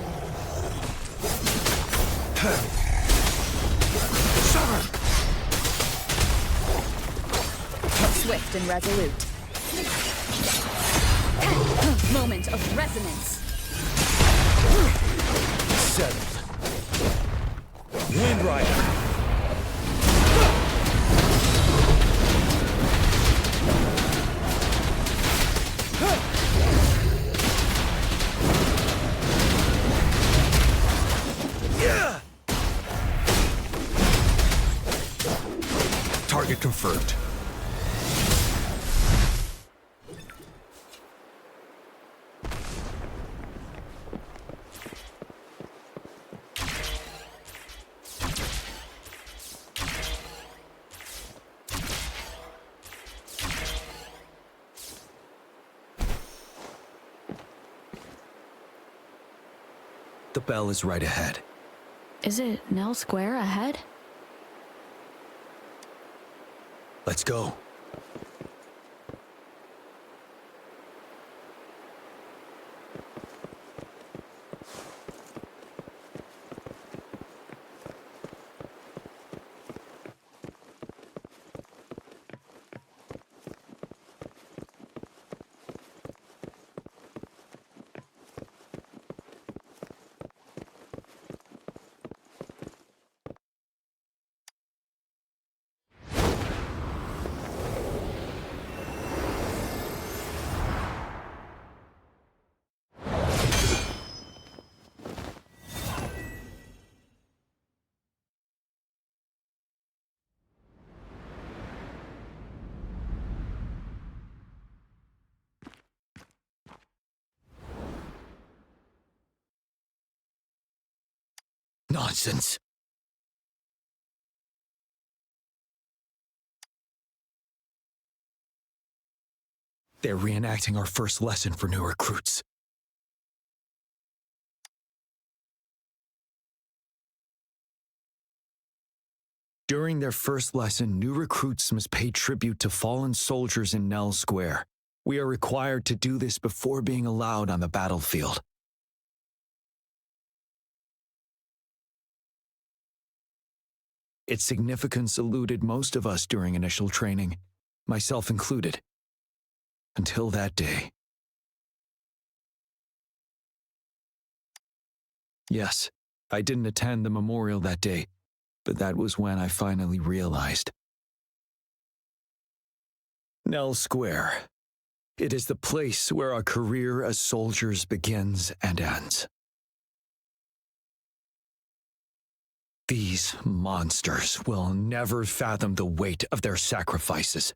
Sever! Swift and resolute. Moment of resonance. Settled. Wind Rider. Target confirmed. The bell is right ahead. Is it Nell Square ahead? Let's go. Nonsense. They're reenacting our first lesson for new recruits. During their first lesson, new recruits must pay tribute to fallen soldiers in Nell Square. We are required to do this before being allowed on the battlefield. Its significance eluded most of us during initial training, myself included. Until that day. Yes, I didn't attend the memorial that day, but that was when I finally realized. Nell Square. It is the place where our career as soldiers begins and ends. These monsters will never fathom the weight of their sacrifices.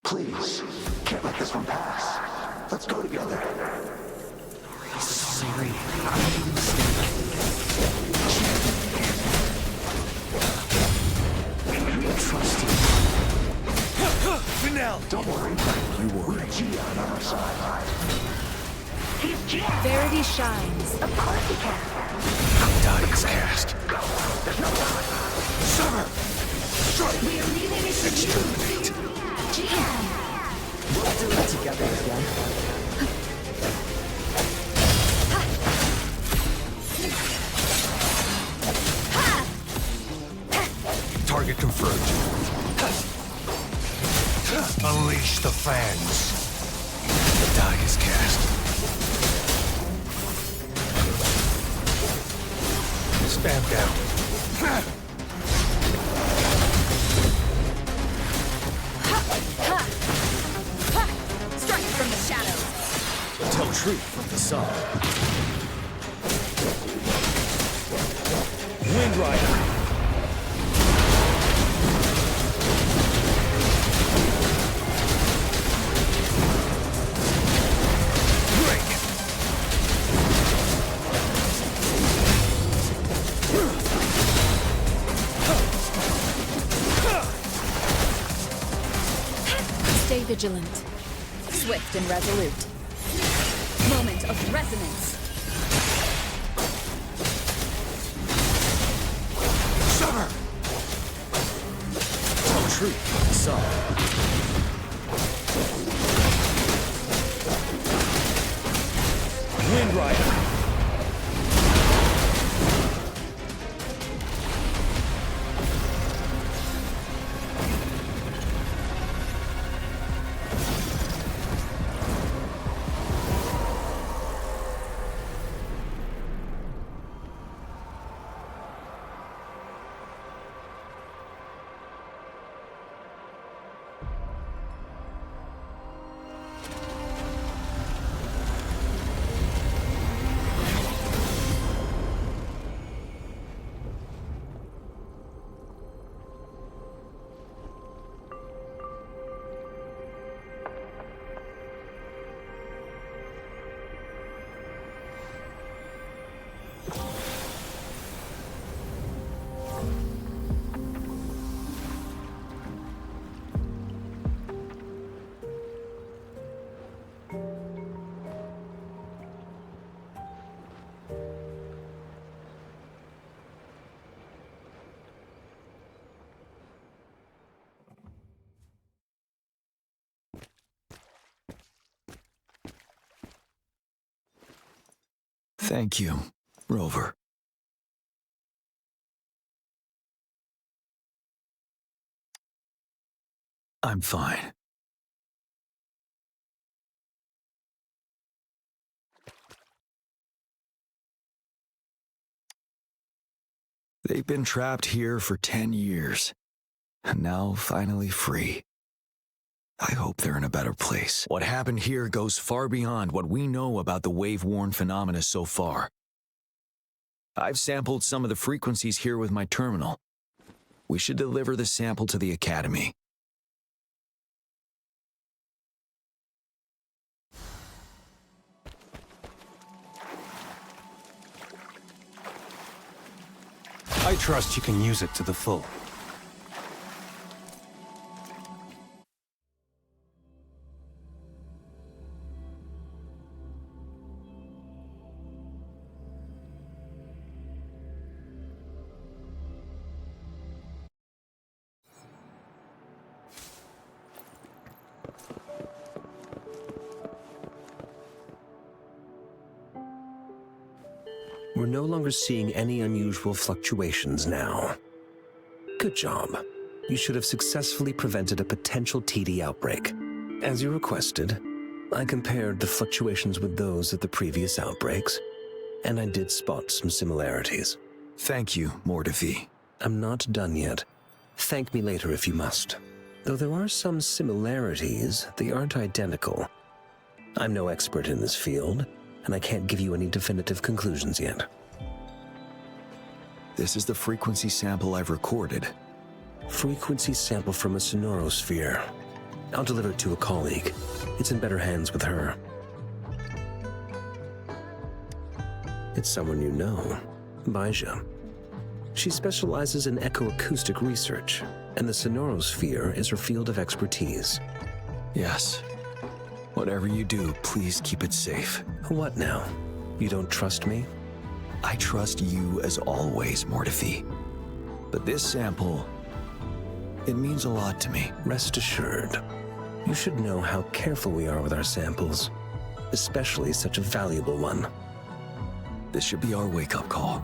Please, can't let this one pass. Let's go together. Sorry, I made a mistake. I trust you. Fennel! Don't worry. You worry. We're on our side. He's Gian. Verity shines. Of course he can. Die is cast. There's no time. Summer! Strike! We are leaving it to Exterminate. Gian. We'll do it together again. Target confirmed. Unleash the fans. The die is cast. Stand down. Strike from the shadows. Tell truth from the sun. Wind Rider. Stay vigilant. Swift and resolute. Moment of resonance. Summer! Tell truth from the sun. Wind Rider. Thank you, Rover. I'm fine. They've been trapped here for 10 years, and now finally free. I hope they're in a better place. What happened here goes far beyond what we know about the wave-worn phenomena so far. I've sampled some of the frequencies here with my terminal. We should deliver the sample to the Academy. I trust you can use it to the full. We're no longer seeing any unusual fluctuations now. Good job. You should have successfully prevented a potential TD outbreak. As you requested, I compared the fluctuations with those of the previous outbreaks, and I did spot some similarities. Thank you, Mordevi. I'm not done yet. Thank me later if you must. Though there are some similarities, they aren't identical. I'm no expert in this field, and I can't give you any definitive conclusions yet. This is the frequency sample I've recorded. Frequency sample from a sonorosphere. I'll deliver it to a colleague. It's in better hands with her. It's someone you know, Baija. She specializes in echoacoustic research, and the sonorosphere is her field of expertise. Yes. Whatever you do, please keep it safe. What now? You don't trust me? I trust you as always, Mordevi. But this sample, it means a lot to me. Rest assured. You should know how careful we are with our samples, especially such a valuable one. This should be our wake-up call.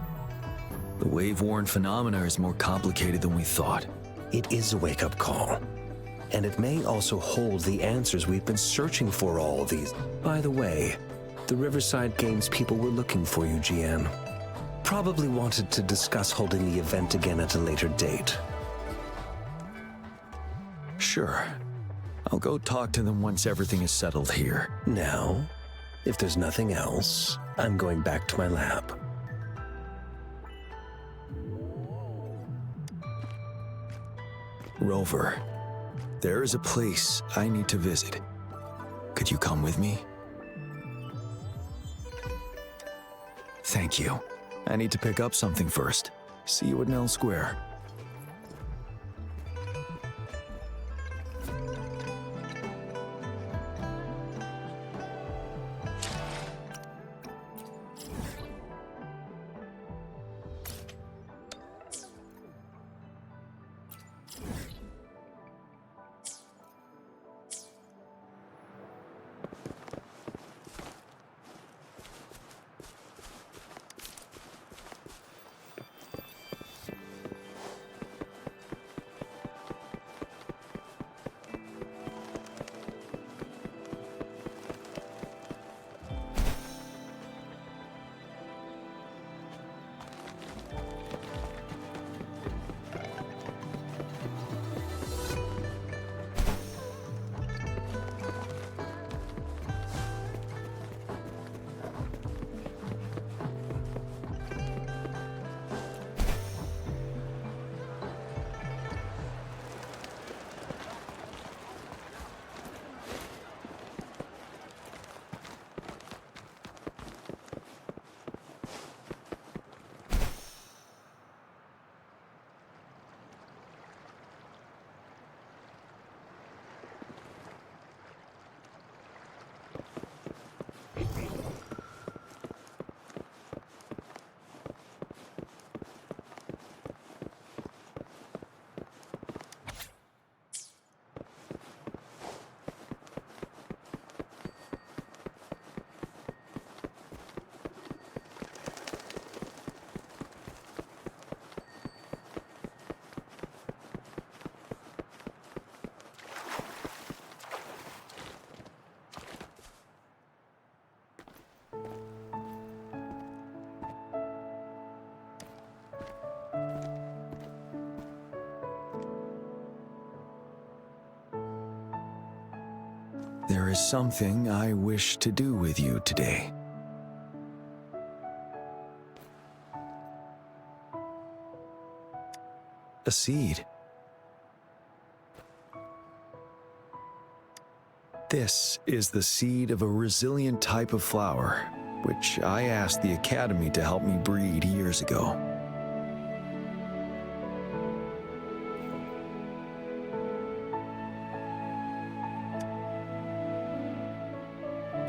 The wave-worn phenomena is more complicated than we thought. It is a wake-up call. And it may also hold the answers we've been searching for all these. By the way, the Riverside Games people were looking for you, GN. Probably wanted to discuss holding the event again at a later date. Sure. I'll go talk to them once everything is settled here. Now, if there's nothing else, I'm going back to my lab. Rover, there is a place I need to visit. Could you come with me? Thank you. I need to pick up something first. See you at Nell Square. There is something I wish to do with you today. A seed. This is the seed of a resilient type of flower, which I asked the Academy to help me breed years ago.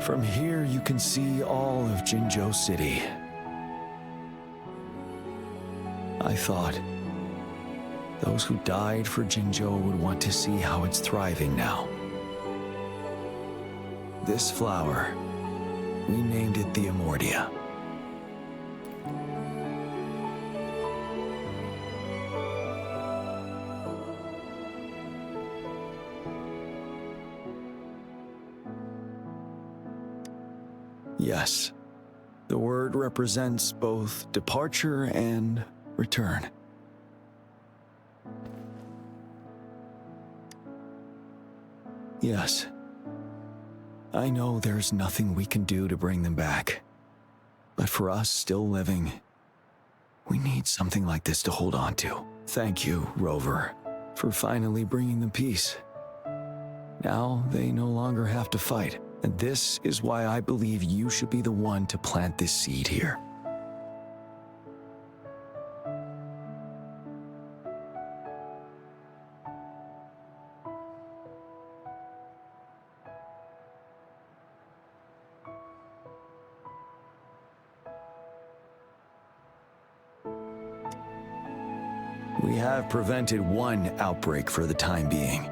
From here, you can see all of Jinzhou City. I thought those who died for Jinzhou would want to see how it's thriving now. This flower, we named it the Amordia. Yes, the word represents both departure and return. Yes, I know there's nothing we can do to bring them back. But for us still living, we need something like this to hold on to. Thank you, Rover, for finally bringing them peace. Now they no longer have to fight. And this is why I believe you should be the one to plant this seed here. We have prevented one outbreak for the time being.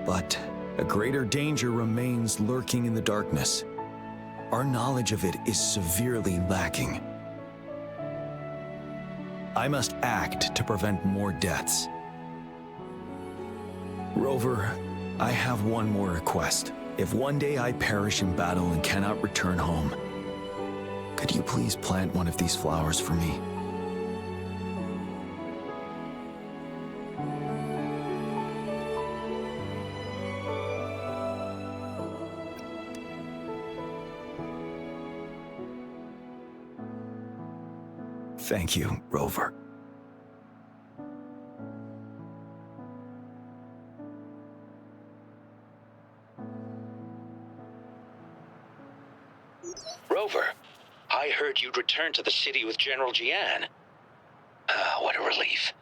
But a greater danger remains lurking in the darkness. Our knowledge of it is severely lacking. I must act to prevent more deaths. Rover, I have one more request. If one day I perish in battle and cannot return home, could you please plant one of these flowers for me? Thank you, Rover. Rover, I heard you'd returned to the city with General Jian. What a relief.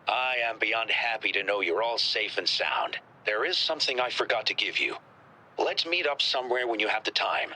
I am beyond happy to know you're all safe and sound. There is something I forgot to give you. Let's meet up somewhere when you have the time.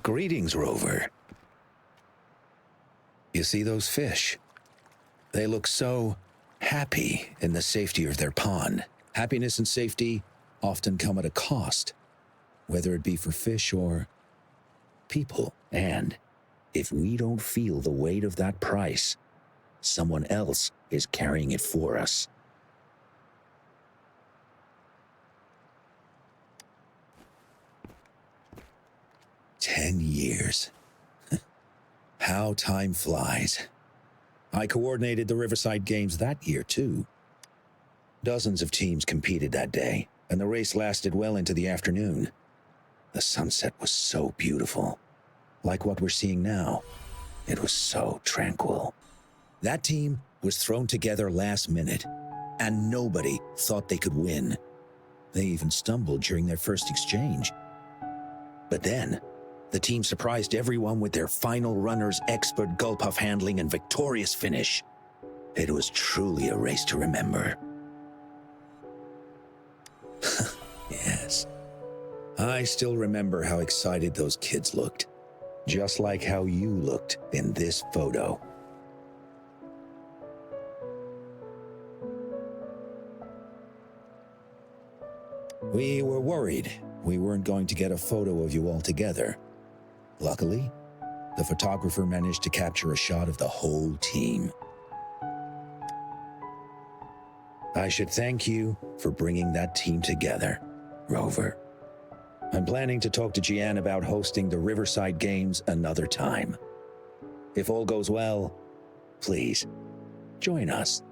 Greetings, Rover. You see those fish? They look so happy in the safety of their pond. Happiness and safety often come at a cost, whether it be for fish or people. And if we don't feel the weight of that price, someone else is carrying it for us. "10 years. How time flies. I coordinated the Riverside Games that year, too. Dozens of teams competed that day, and the race lasted well into the afternoon. The sunset was so beautiful. Like what we're seeing now, it was so tranquil. That team was thrown together last minute, and nobody thought they could win. They even stumbled during their first exchange. But then, The team surprised everyone with their final runner's expert gulpuff handling and victorious finish. It was truly a race to remember. Yes. I still remember how excited those kids looked. Just like how you looked in this photo. We were worried we weren't going to get a photo of you all together. Luckily, the photographer managed to capture a shot of the whole team. I should thank you for bringing that team together, Rover. I'm planning to talk to Jian about hosting the Riverside Games another time. If all goes well, please, join us.